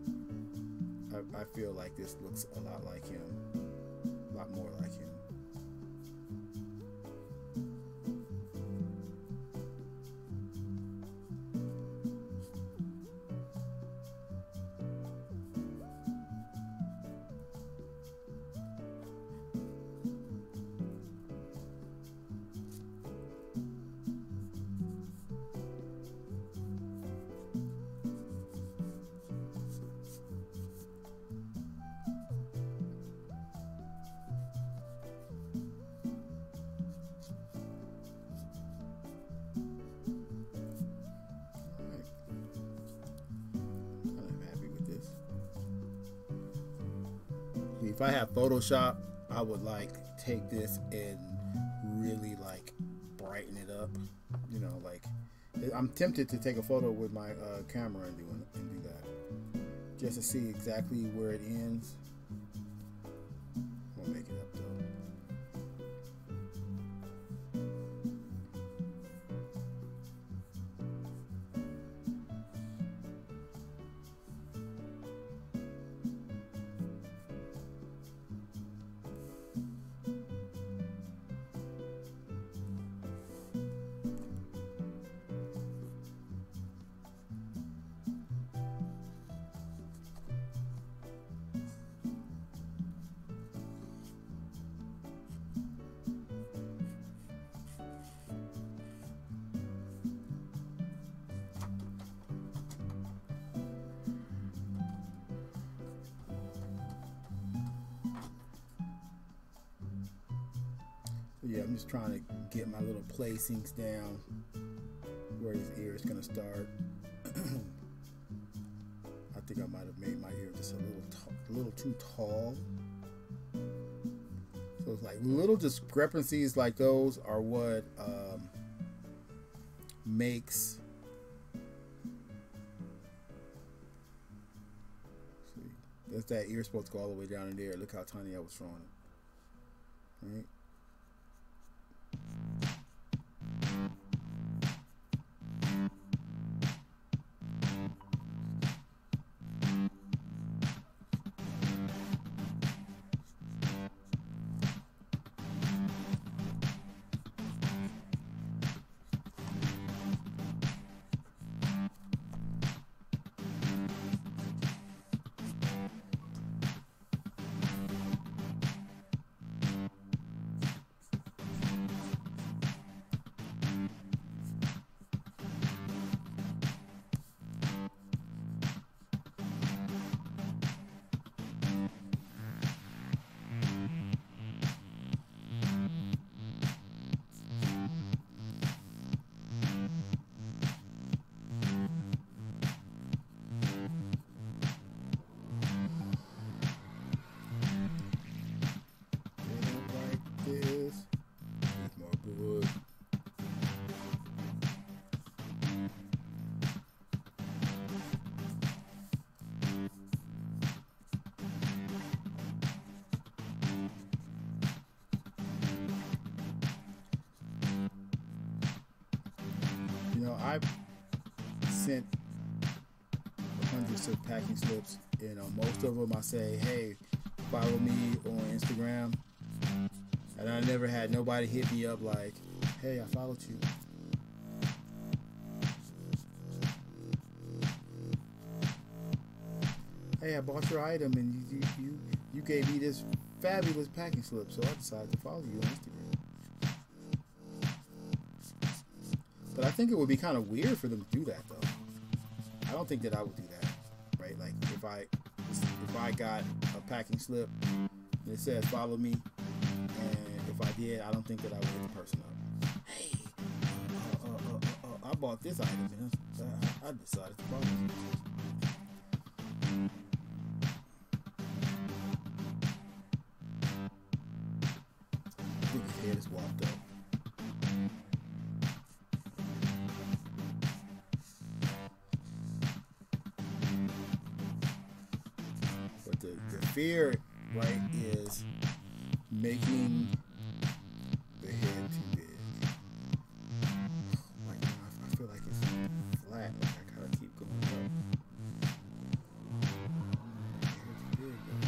Speaker 1: I feel like this looks a lot like him, a lot more like him. If I have Photoshop, I would like take this and really like brighten it up. You know, like I'm tempted to take a photo with my camera and do that, just to see exactly where it ends. We'll make it up though. Yeah, I'm just trying to get my little placings down where his ear is gonna start. I think I might have made my ear just a little too tall. So it's like little discrepancies like those are what makes. See, that's that ear supposed to go all the way down in there. Look how tiny I was drawing it. Right. know, I've sent hundreds of packing slips. You know, most of them I say, hey, follow me on Instagram. And I never had nobody hit me up like, hey, I followed you. Hey, I bought your item and you gave me this fabulous packing slip, so I decided to follow you on Instagram. But I think it would be kind of weird for them to do that, though. I don't think that I would do that, right? Like if I got a packing slip and it says follow me, and if I did, I don't think that I would hit the person up. Hey, I bought this item and I decided to follow you. I think his head is whopped up. But the fear, right, is making the head too big. Like, I feel like it's flat. Like I gotta keep going up. It's big, though.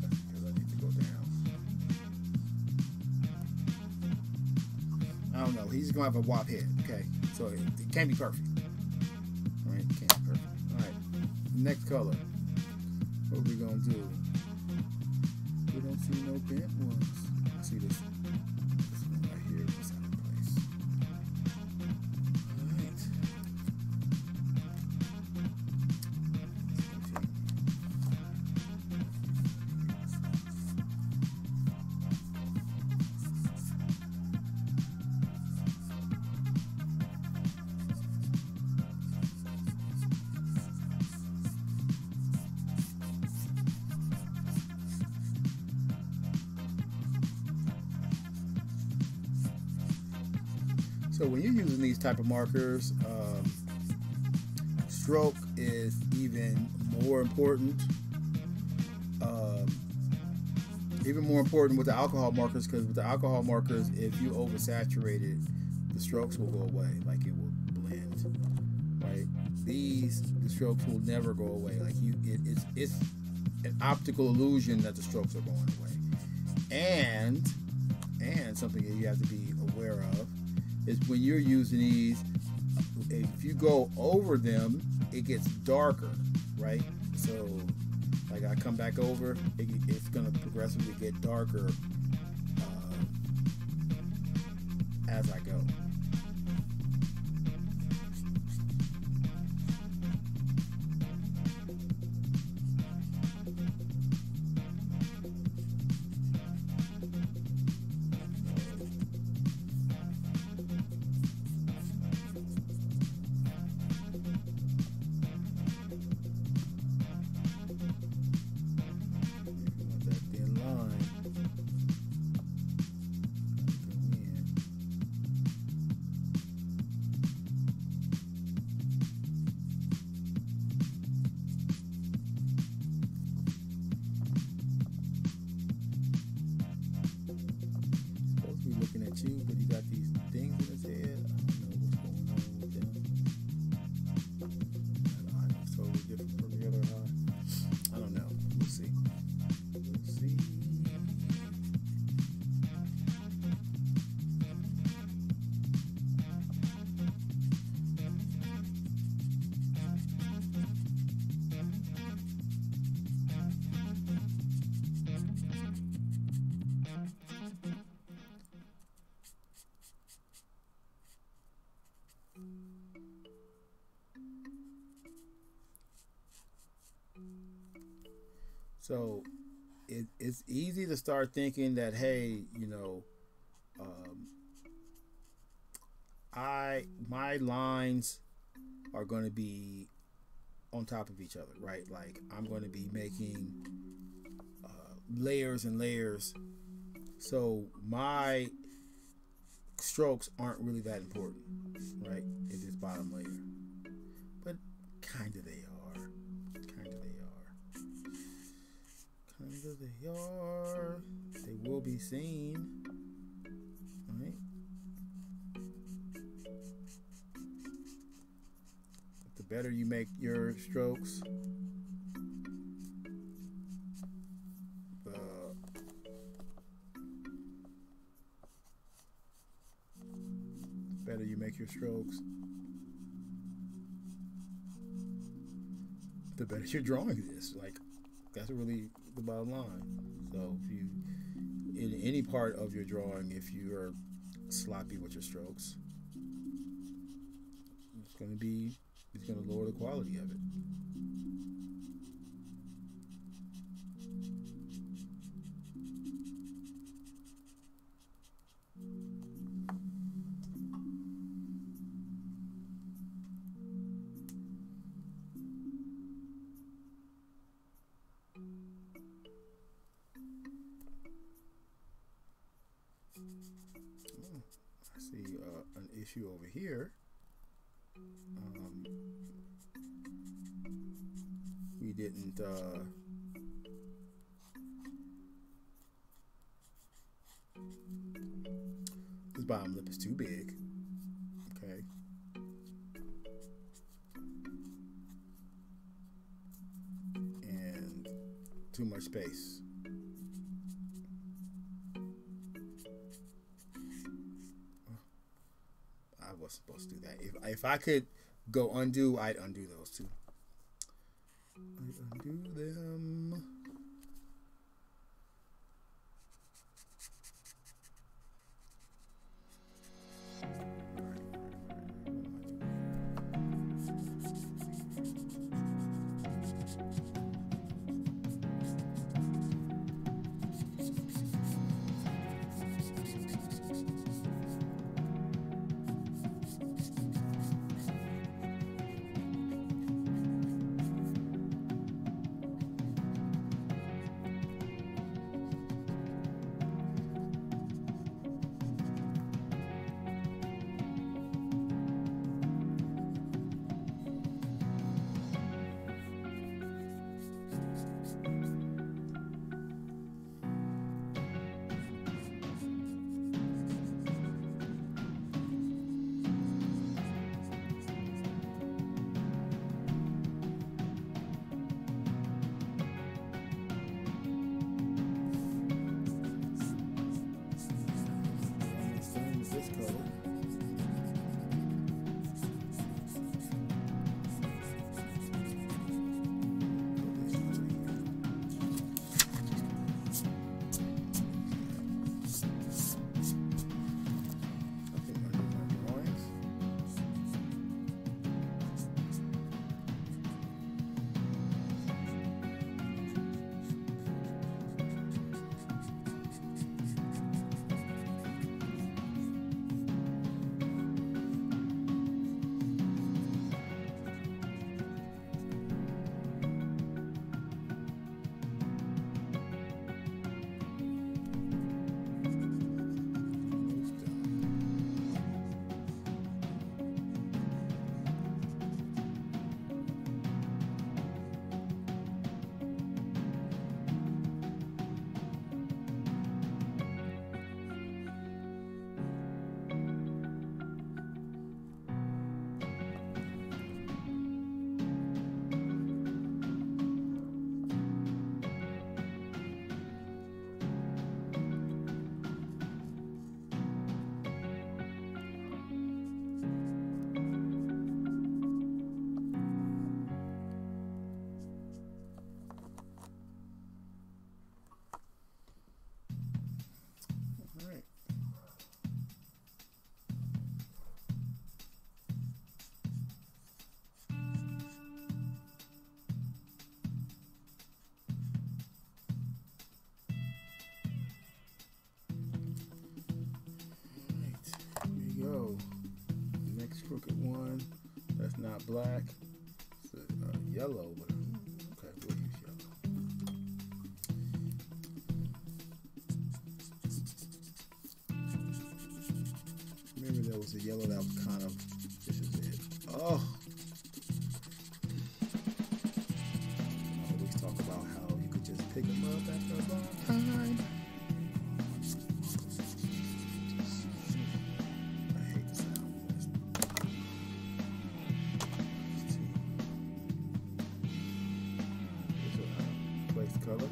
Speaker 1: That's because I need to go down. I don't know. He's gonna have a wop head. Okay, so it can't be perfect. All right, can't be perfect. All right, next color. What are we gonna do? We don't see no bent ones. See this one right here is out of place. All right. So when you're using these type of markers, stroke is even more important. Even more important with the alcohol markers, because with the alcohol markers, if you oversaturate it, the strokes will go away. Like it will blend. Right? The strokes will never go away. Like it's an optical illusion that the strokes are going away. And something that you have to be aware of is when you're using these, if you go over them, it gets darker, right? So, like I come back over, it's going to progressively get darker as I go. But he got these things in his head. I don't know what's going on with them. That eye looks totally different from the other eye. I don't know. We'll see. We'll see. So it's easy to start thinking that, hey, you know, my lines are going to be on top of each other, right? Like I'm going to be making layers and layers. So my strokes aren't really that important, right? In this bottom layer, but kind of they are. Kind of they are. be seen. Right? The better you make your strokes, the better you make your strokes, the better your drawing is. Like, that's really the bottom line. So if you, in any part of your drawing, if you are sloppy with your strokes, it's going to lower the quality of it. I see an issue over here. We didn't this bottom lip is too big. Okay. And too much space. I wasn't supposed to do that. If I could go undo, I'd undo those two. I'd undo them. Crooked one. That's not black. It's yellow, but okay, we'll use yellow. Remember, there was a yellow that was kind of. This is it. Oh. I always talk about how you could just pick them up after a long time. color.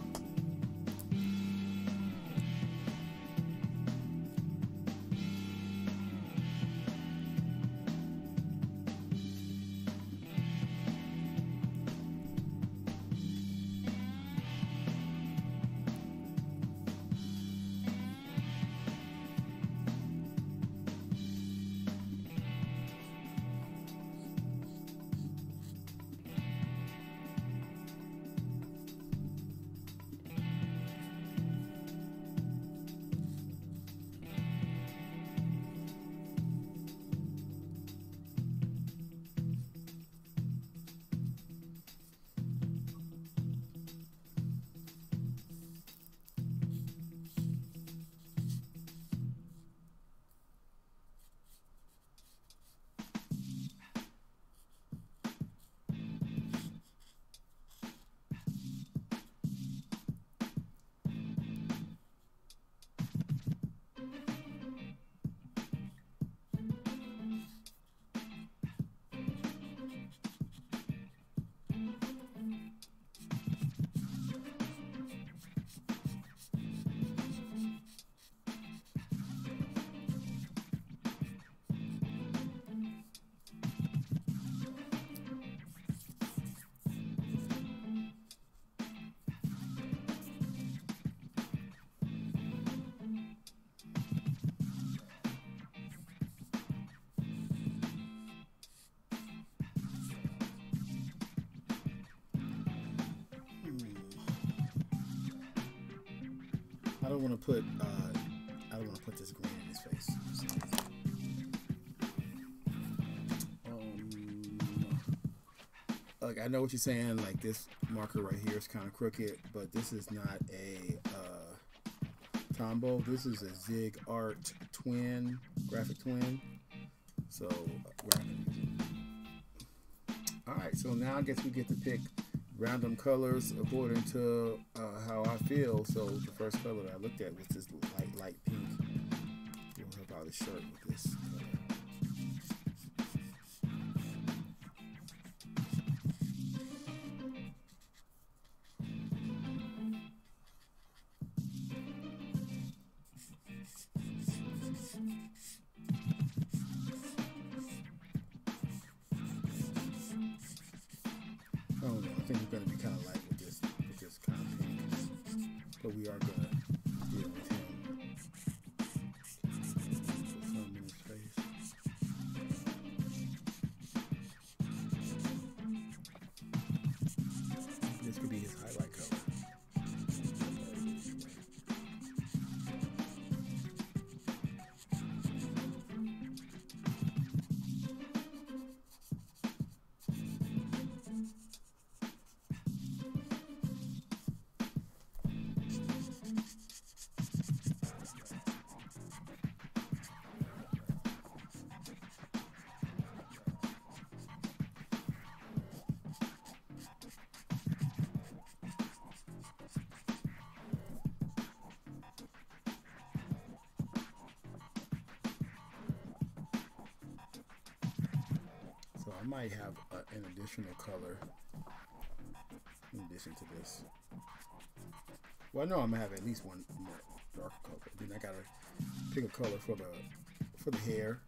Speaker 1: I don't want to put this green in his face. Like, I know what you're saying. Like, this marker right here is kind of crooked, but this is not a Tombow. This is a Zig Art twin, graphic twin. So, all right. So now I guess we get to pick random colors according to how I feel. So the first color that I looked at was this light pink. We'll help out his shirt with this color. I don't know. I think we're going to be kind of light with this kind of pink, but we are going to deal with him. Put some in his face. This could be his highlight color. I might have an additional color in addition to this. Well, I know I'm gonna have at least one more darker color. Then I gotta pick a color for the hair.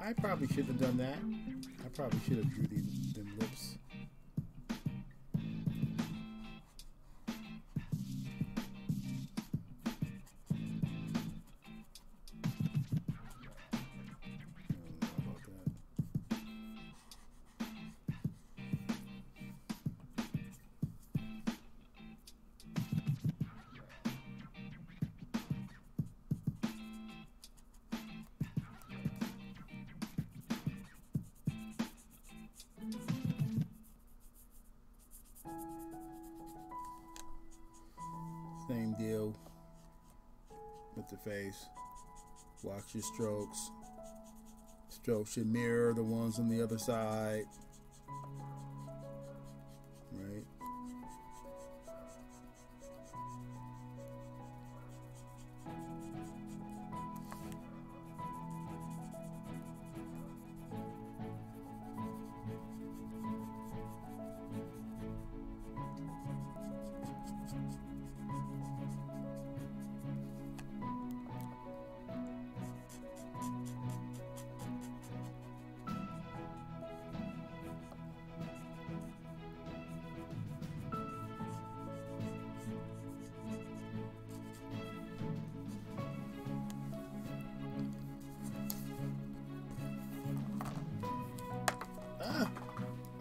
Speaker 1: I probably should have done that. I probably should have drew them lips. Same deal with the face. Watch your strokes. Strokes should mirror the ones on the other side. Right?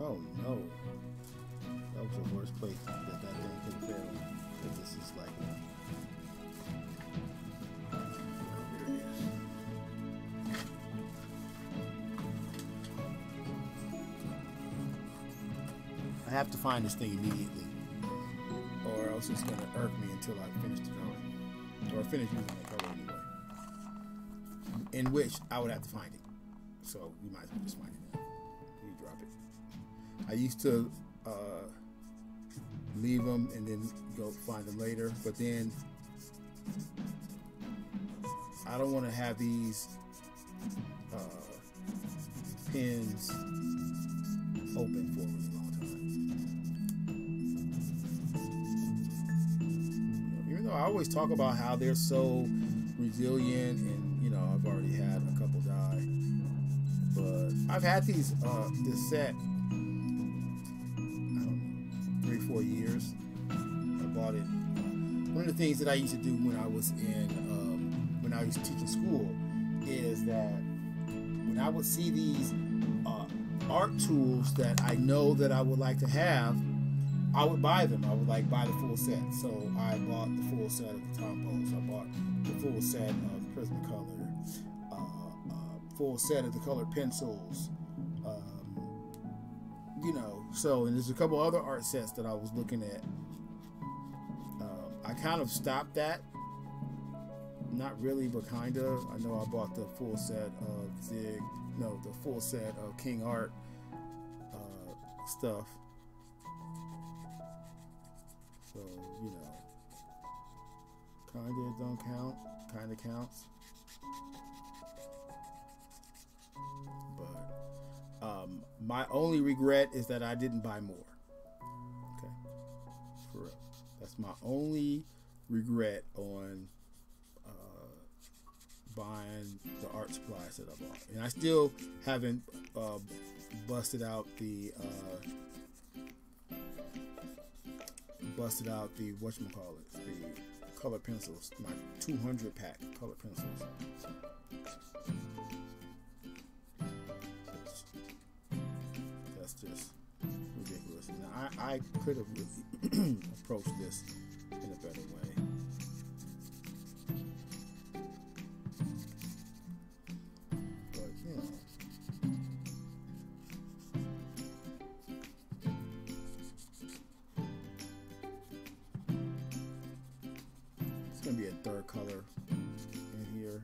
Speaker 1: Oh no. That was the worst place that thing could have failed. Because this is like... here it is. I have to find this thing immediately. Or else it's going to irk me until I finish the drawing. Or finish using the color anyway. In which I would have to find it. So we might as well just find it now. You drop it. I used to leave them and then go find them later, but then I don't want to have these pins open for a really long time. Even though I always talk about how they're so resilient, and you know, I've already had a couple die, but I've had these this set 3-4 years. I bought it. One of the things that I used to do when I was when I was teaching school is that when I would see these art tools that I know that I would like to have, I would buy them. I would like buy the full set. So I bought the full set of the Tombows. I bought the full set of Prismacolor, full set of the colored pencils. You know, so, and there's a couple other art sets that I was looking at. I kind of stopped that. Not really, but kind of. I know I bought the full set of the full set of King Art stuff. So, you know, kind of don't count, kind of counts. But my only regret is that I didn't buy more. Okay, for real. That's my only regret on buying the art supplies that I bought, and I still haven't busted out the whatchamacallit, the color pencils, my 200 pack color pencils. That's just ridiculous. Now, I could have really approached this in a better way. But, you know. It's going to be a third color in here.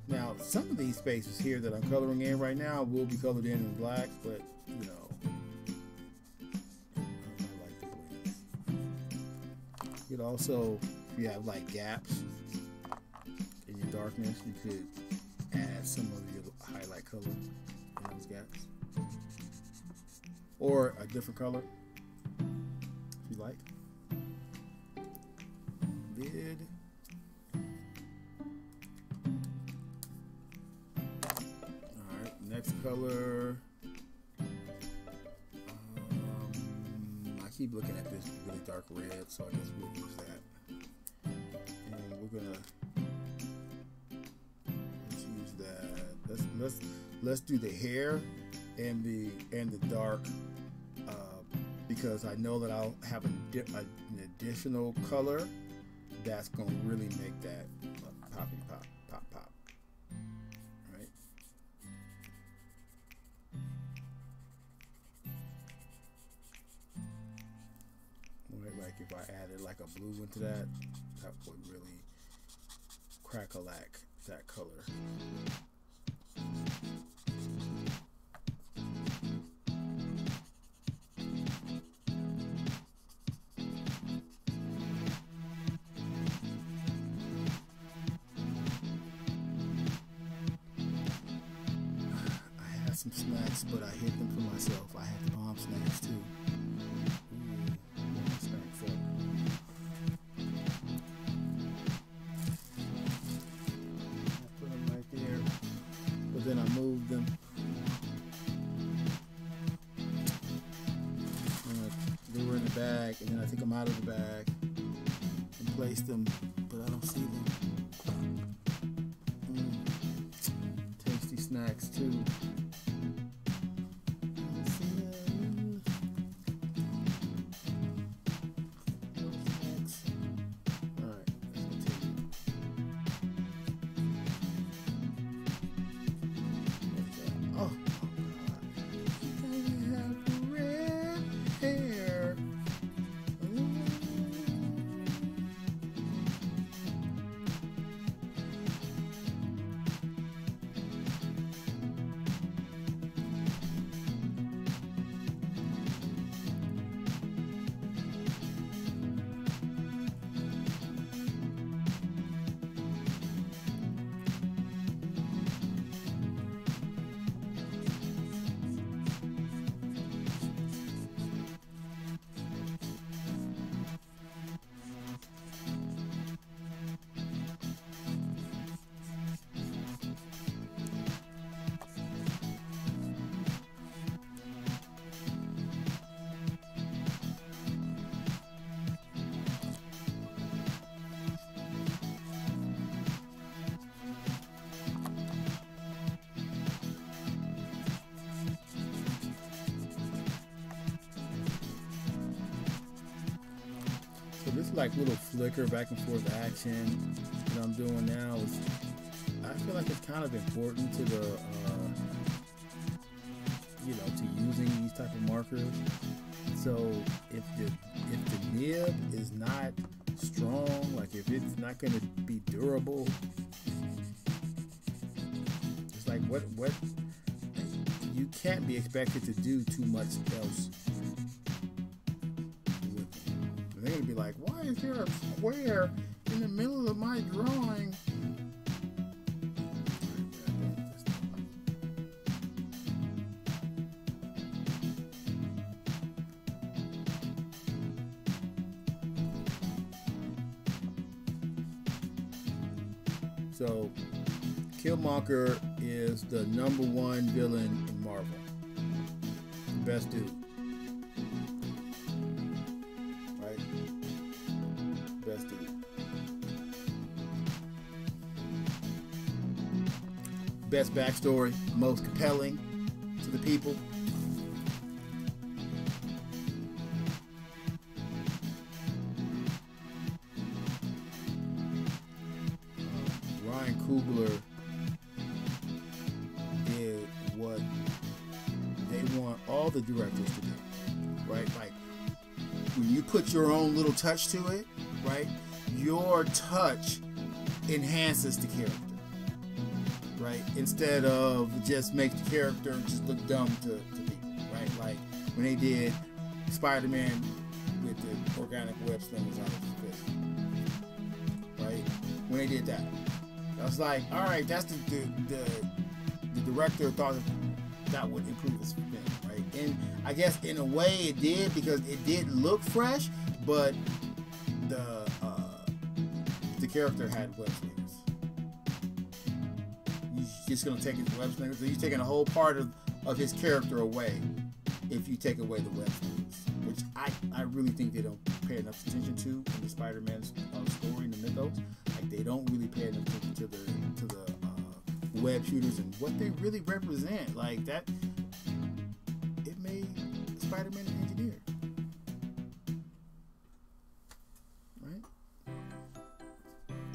Speaker 1: Now, some of these spaces here that I'm coloring in right now will be colored in black, but, you know, I like the blues. You could also, if you have, like, gaps in your darkness, you could add some of your highlight color in those gaps. Or a different color, if you like. Lid. Next color, I keep looking at this really dark red, so I guess we'll use that. And we're gonna, let's use that. Let's let's do the hair and the dark, because I know that I'll have an additional color that's gonna really make that poppy pop. Right? Like if I added like a blue into that would really crack-a-lack that color. Some snacks, but I hid them for myself. I had the bomb snacks too. Snacks up. I put them right there, but then I moved them. They were in the bag, and then I took them out of the bag and placed them, but I don't see them. Tasty snacks too. This like little flicker back and forth action that I'm doing now is, I feel like it's kind of important to the, to using these type of markers. So if the nib is not strong, like if it's not going to be durable, it's like what you can't be expected to do too much else. They're gonna be like, why is there a square in the middle of my drawing? So, Killmonger is the #1 villain in Marvel. Best dude. Best backstory, most compelling to the people. Ryan Coogler did what they want all the directors to do, right? Like when you put your own little touch to it, right? Your touch enhances the character. Right? Instead of just make the character just look dumb to people, right? Like when they did Spider-Man with the organic web slingers out of his fist, right? When they did that, I was like, all right, that's the director thought that would improve his film, right? And I guess in a way it did, because it did look fresh, but the character had web slingers. Just gonna take his web slingers, so he's taking a whole part of his character away if you take away the web slingers, which I really think they don't pay enough attention to in the Spider-Man story and the mythos. Like they don't really pay enough attention to the web shooters and what they really represent. Like that, it made Spider-Man an engineer, right?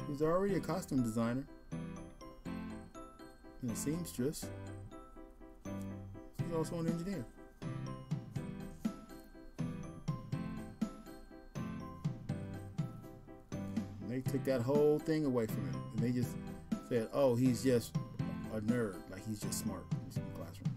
Speaker 1: He's already a costume designer and a seamstress. He's also an engineer. And they took that whole thing away from him, and they just said, "Oh, he's just a nerd. Like he's just smart in the classroom."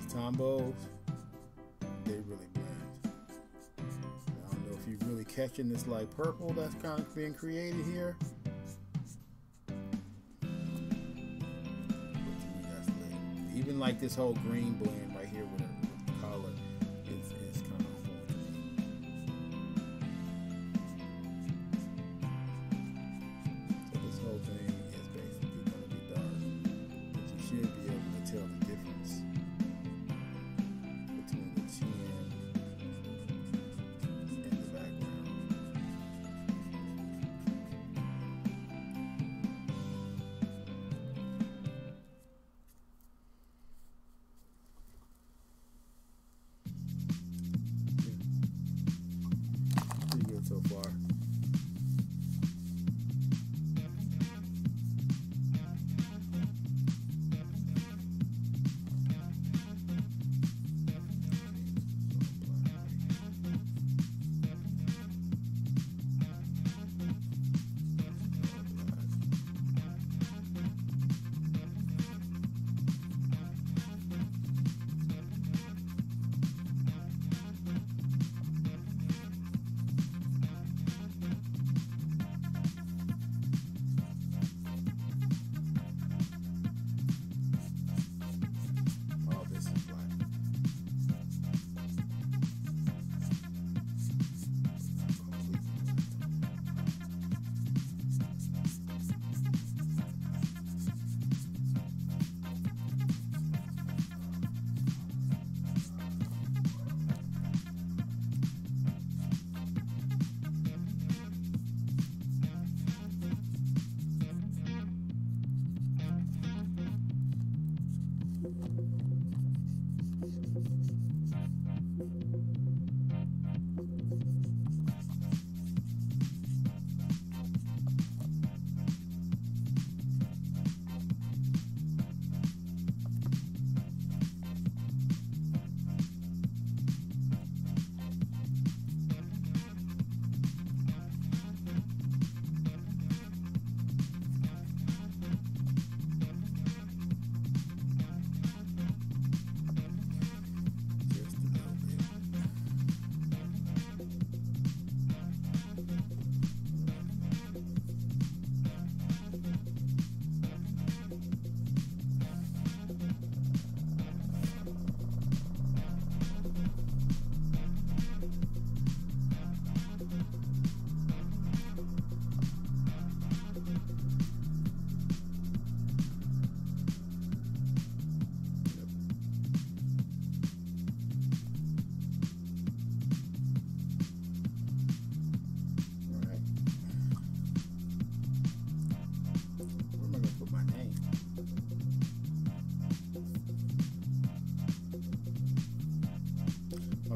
Speaker 1: Tombows, they really blend. I don't know if you're really catching this light purple that's kind of being created here. But to me, that's lit. Even like this whole green blend right here with the color is kind of on point to me. So this whole thing is basically going to be dark, but you should be able to tell the difference between the chin and the background.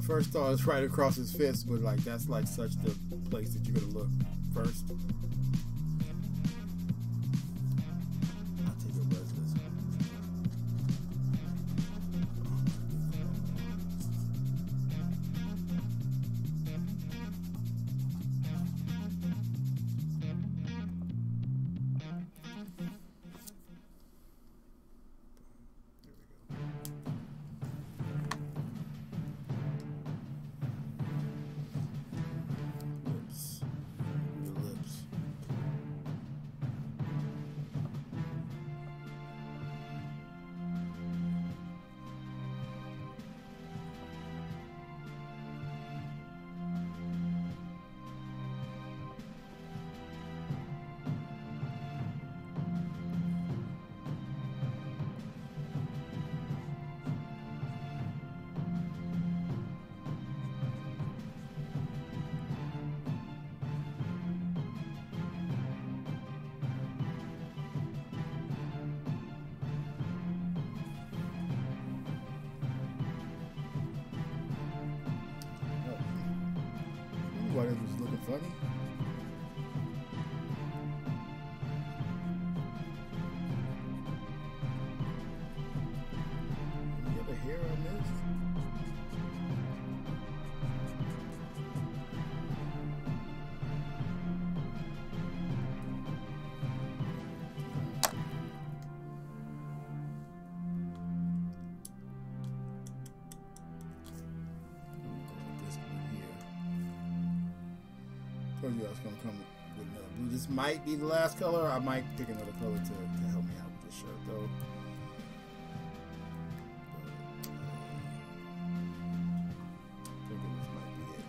Speaker 1: My first thought is right across his fist, but like that's like such the place that you're gonna look first. I'll take a restless. Why it was looking funny? You ever hear on this? Told you I was gonna come with another blue. This might be the last color. I might pick another color to help me out with this shirt though. Thinking this might be it.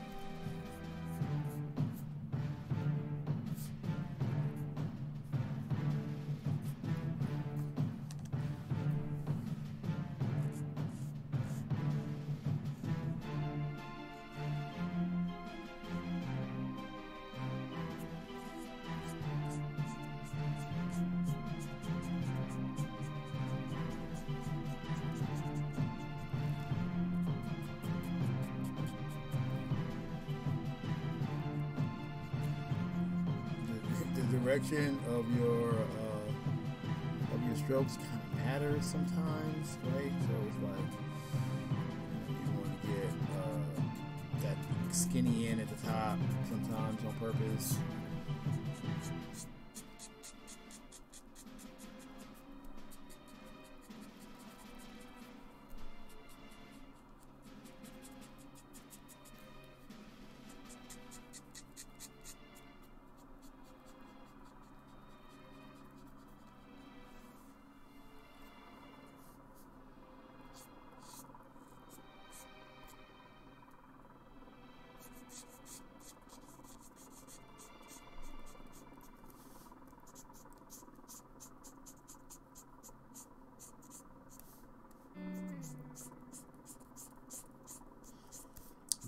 Speaker 1: The direction of your strokes kind of matters sometimes, right? So it's like you want to get that skinny end at the top sometimes on purpose.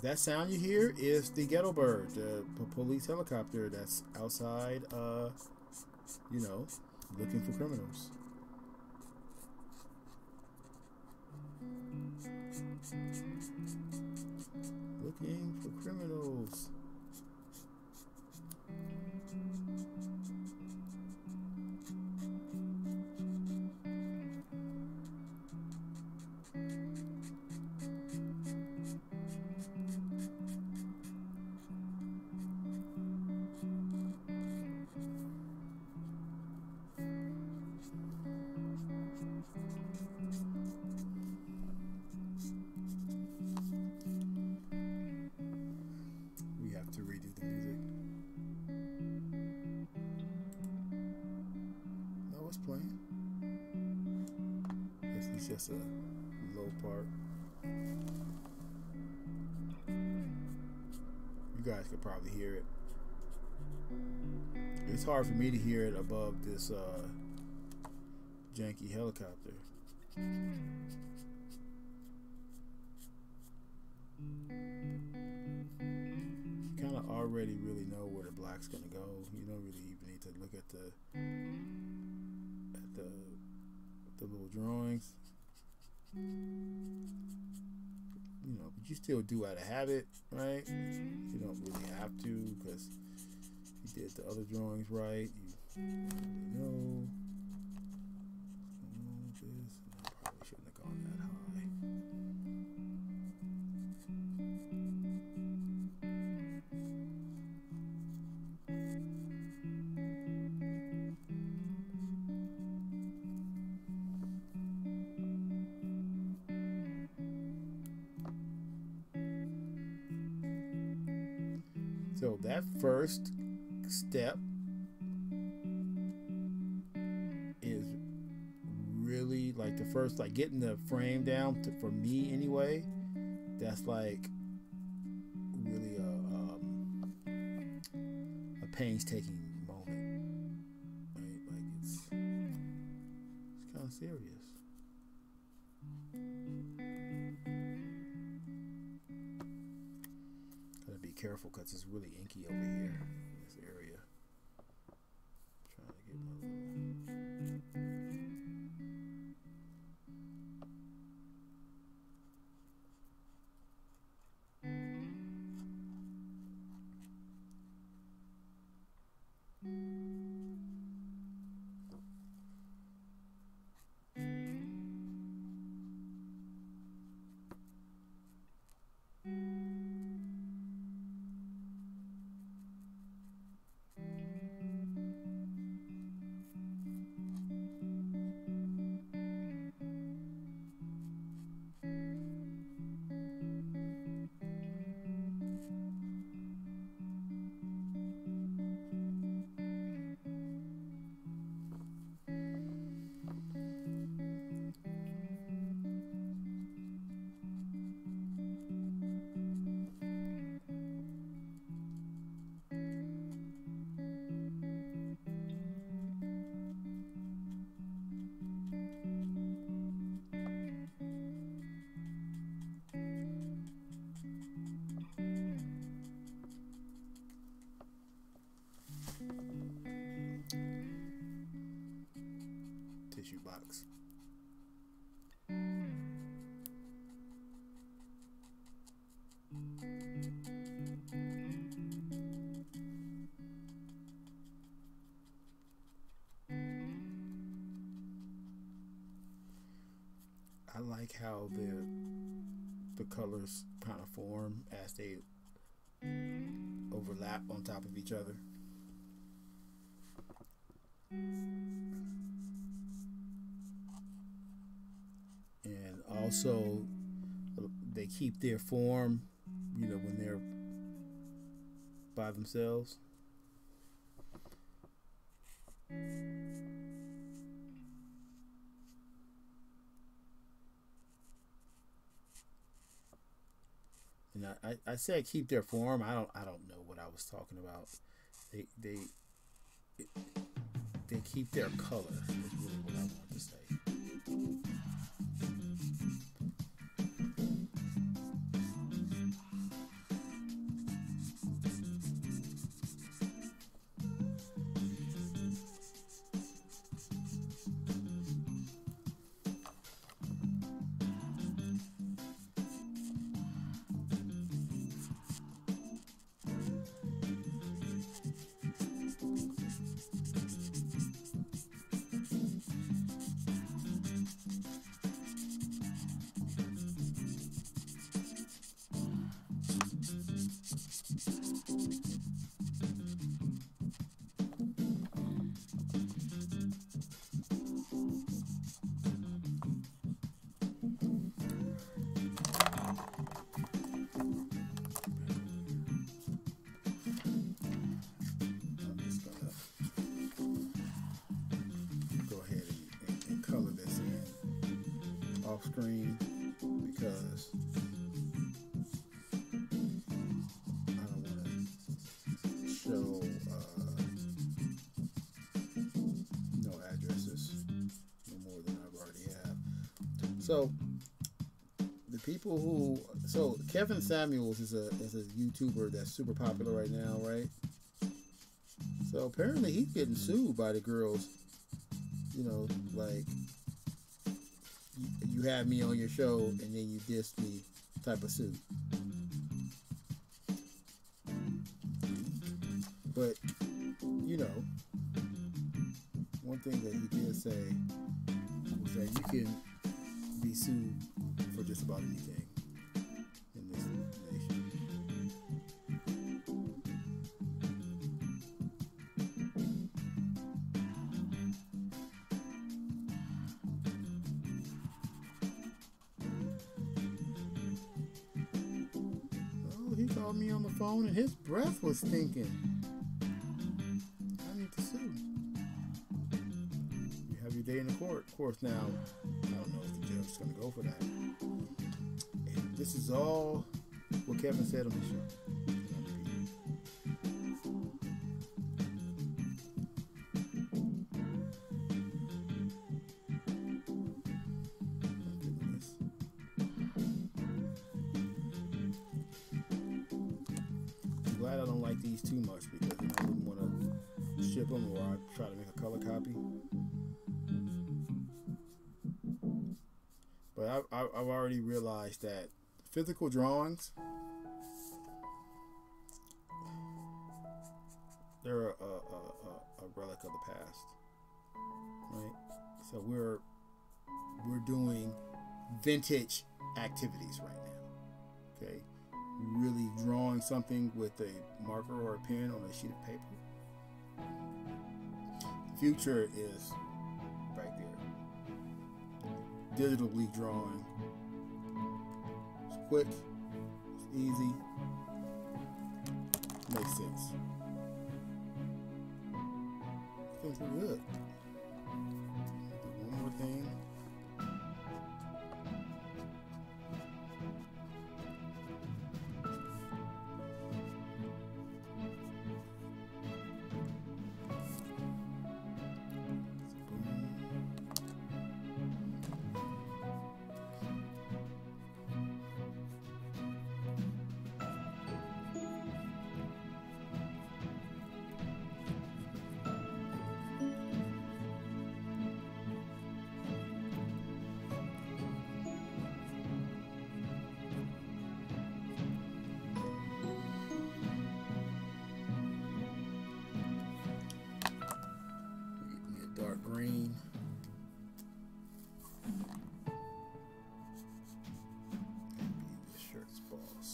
Speaker 1: That sound you hear is the ghetto bird, the police helicopter that's outside, you know, looking for criminals. Looking for criminals. To redo the music. No, it's playing. This is just a low part. You guys could probably hear it. It's hard for me to hear it above this janky helicopter. Already really know where the black's gonna go. You don't really even need to look at the little drawings. you know, but you still do out of habit, right? You don't really have to because you did the other drawings right. You know this. I probably shouldn't have gone that high. So that first step is really like the first, like getting the frame down to, for me anyway, that's like really a painstaking moment, right? Like it's kind of serious. Gotta be careful because it's really inky over here in this area. Trying to get my little. Tissue box. I like how the colors kind of form as they overlap on top of each other. And also they keep their form, you know, when they're by themselves. And I said keep their form. I don't know what I was talking about. They keep their color is really what I want to say. Screen because I don't want to show no addresses no more than I've already have. So the people who Kevin Samuels is a YouTuber that's super popular right now, right? So apparently he's getting sued by the girls, you know, like, you had me on your show and then you dissed me type of suit. But, you know, one thing that he did say was that you can be sued for just about anything in this nation. Oh, he called me on the phone and his breath was stinking. I need to sue. You have your day in the court. Of course, now, I don't know if the judge is going to go for that. And this is all what Kevin said on the show. I'm glad I don't like these too much because I wouldn't want to ship them or I try to make a color copy. But I've already realized that physical drawings, they're a relic of the past, right? So we're doing vintage activities right now, okay? Really drawing something with a marker or a pen on a sheet of paper. The future is right there. Digitally drawing. It's quick, it's easy, makes sense. I think we're good. Do one more thing. Dark green. The shirt's boss.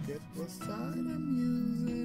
Speaker 1: Guess what side I'm using?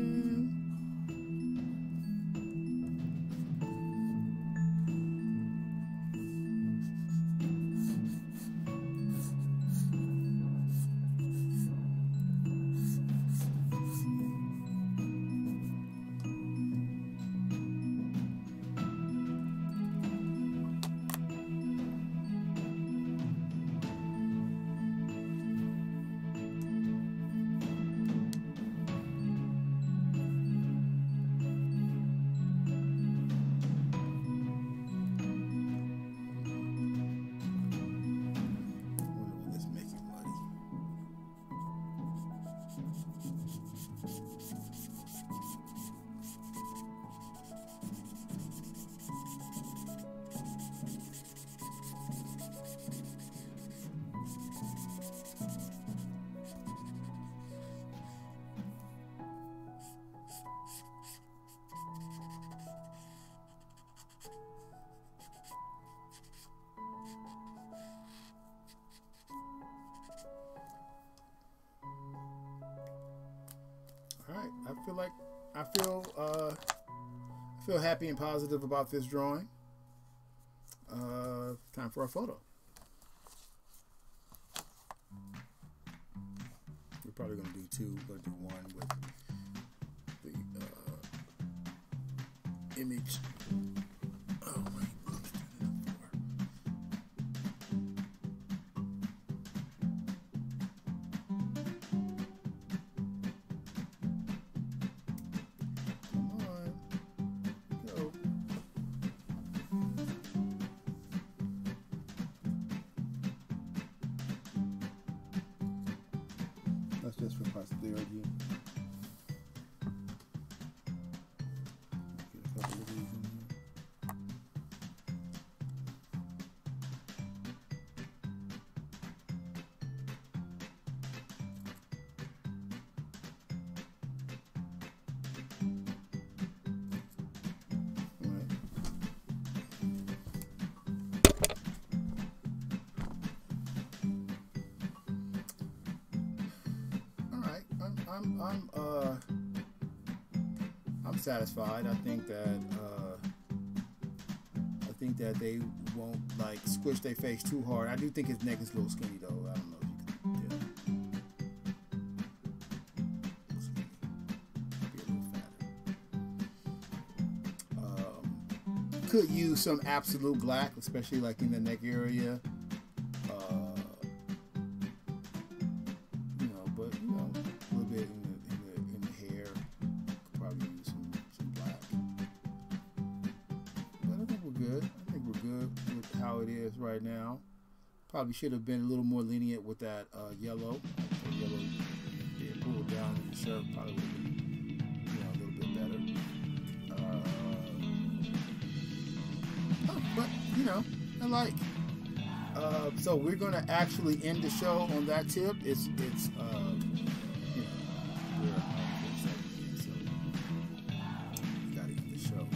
Speaker 1: Alright, I feel happy and positive about this drawing. Time for a photo. We're probably gonna do two. We're gonna do one with the image. Oh my. That's just for posterity. I'm satisfied. I think that they won't like squish their face too hard. I do think his neck is a little skinny though. I don't know if you can. Be a little fatter. Could use some absolute black, especially like in the neck area. But a little bit in the hair. Could probably use some black. But I think we're good. I think we're good with how it is right now. Probably should have been a little more lenient with that yellow. The yellow, yeah, pulled down in the shirt probably would have been, a little bit better. But I like. So we're gonna actually end the show on that tip. It's we're so we gotta end the show.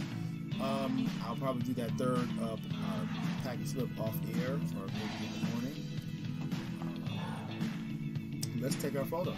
Speaker 1: I'll probably do that third package slip off air or maybe in the morning. Let's take our photo.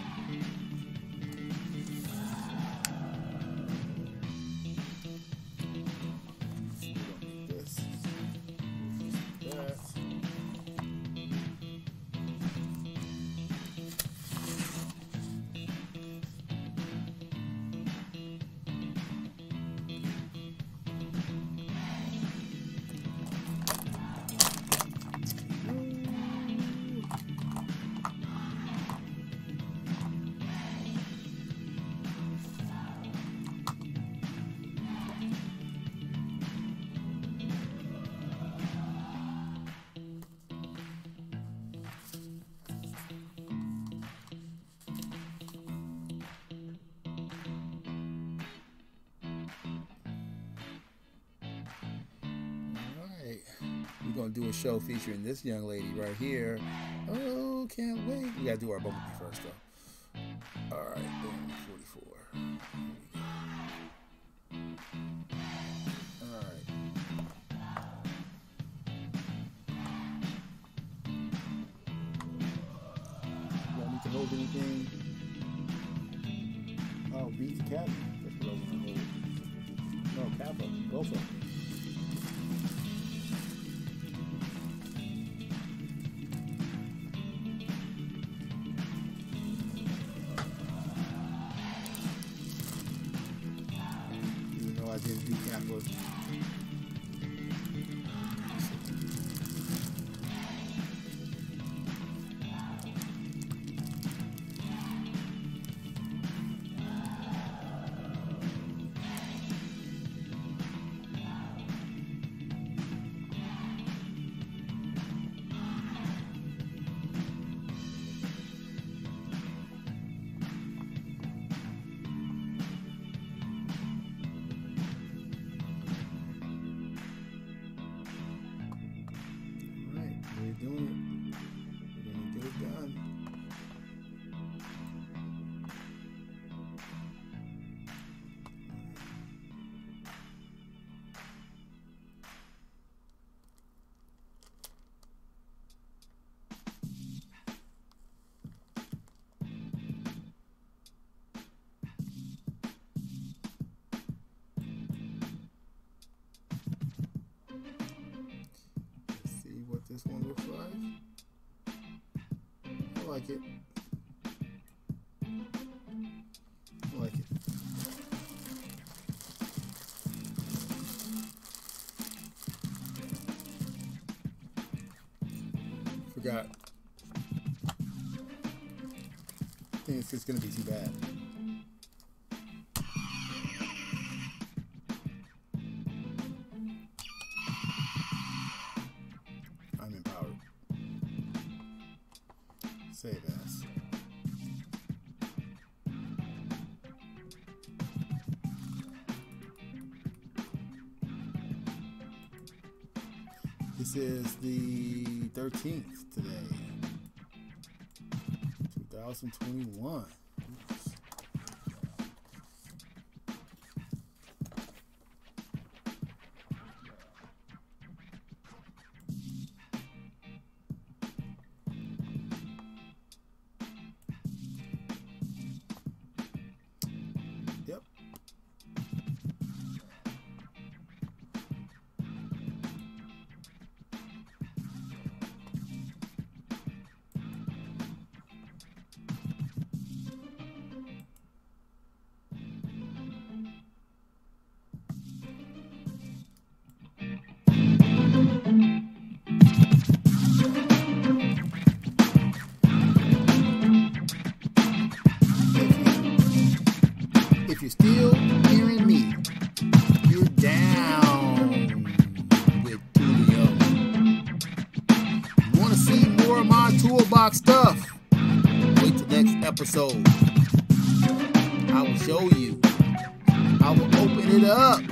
Speaker 1: We're going to do a show featuring this young lady right here. Oh, can't wait. We got to do our bumblebee first, though. All right, boom, 44. All right. Do I need to hold anything? Oh, beat the cat. That's what I was going to hold. No, Kappa. Go for it. I didn't do Kappa. Doing it. We're gonna get it done. This one looks like. I like it. I like it. Forgot. I think it's just gonna be too bad. I'm empowered. Save as. This is the 13th today. 2021. box stuff. Wait till next episode. I will show you. I will open it up.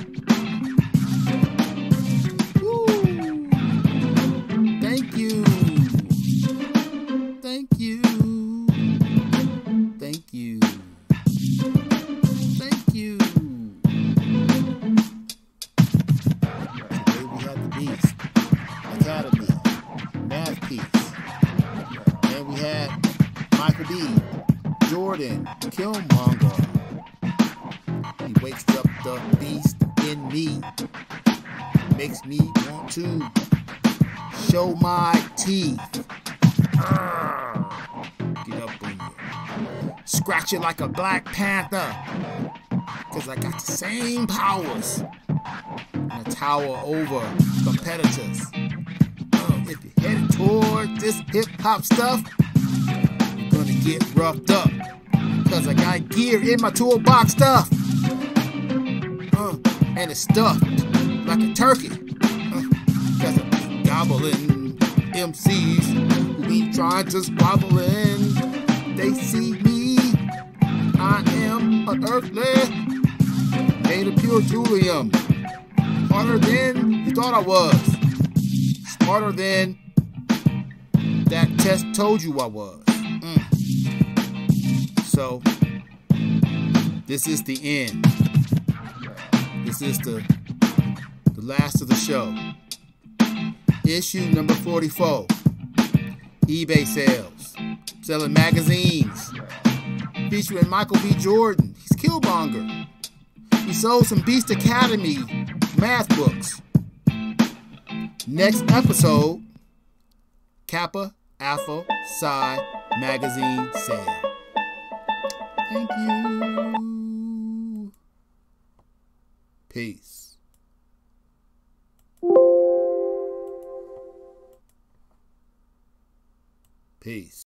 Speaker 1: Woo. Thank you. Thank you. Thank you. Thank you. Today we have the Beast Academy Math Piece. And we had Michael B. Jordan Killmonger. He wakes up the beast in me. Makes me want to show my teeth. Get up on you. Scratch it like a Black Panther. Cause I got the same powers. And a tower over competitors. If you're headed towards this hip-hop stuff, you're gonna get roughed up. Cause I got gear in my toolbox stuff. And it's stuffed like a turkey. Cause I be gobbling MCs who be trying to squabble in. They see me, I am an earthly, made of pure thulium. Harder than you thought I was. Smarter than that test told you I was. So, this is the end. This is the last of the show. Issue number 44. eBay sales. Selling magazines. Featuring Michael B. Jordan. He's Killmonger. He sold some Beast Academy math books. Next episode, Kappa, Alpha, Psi magazine sale. Thank you. Peace. Peace.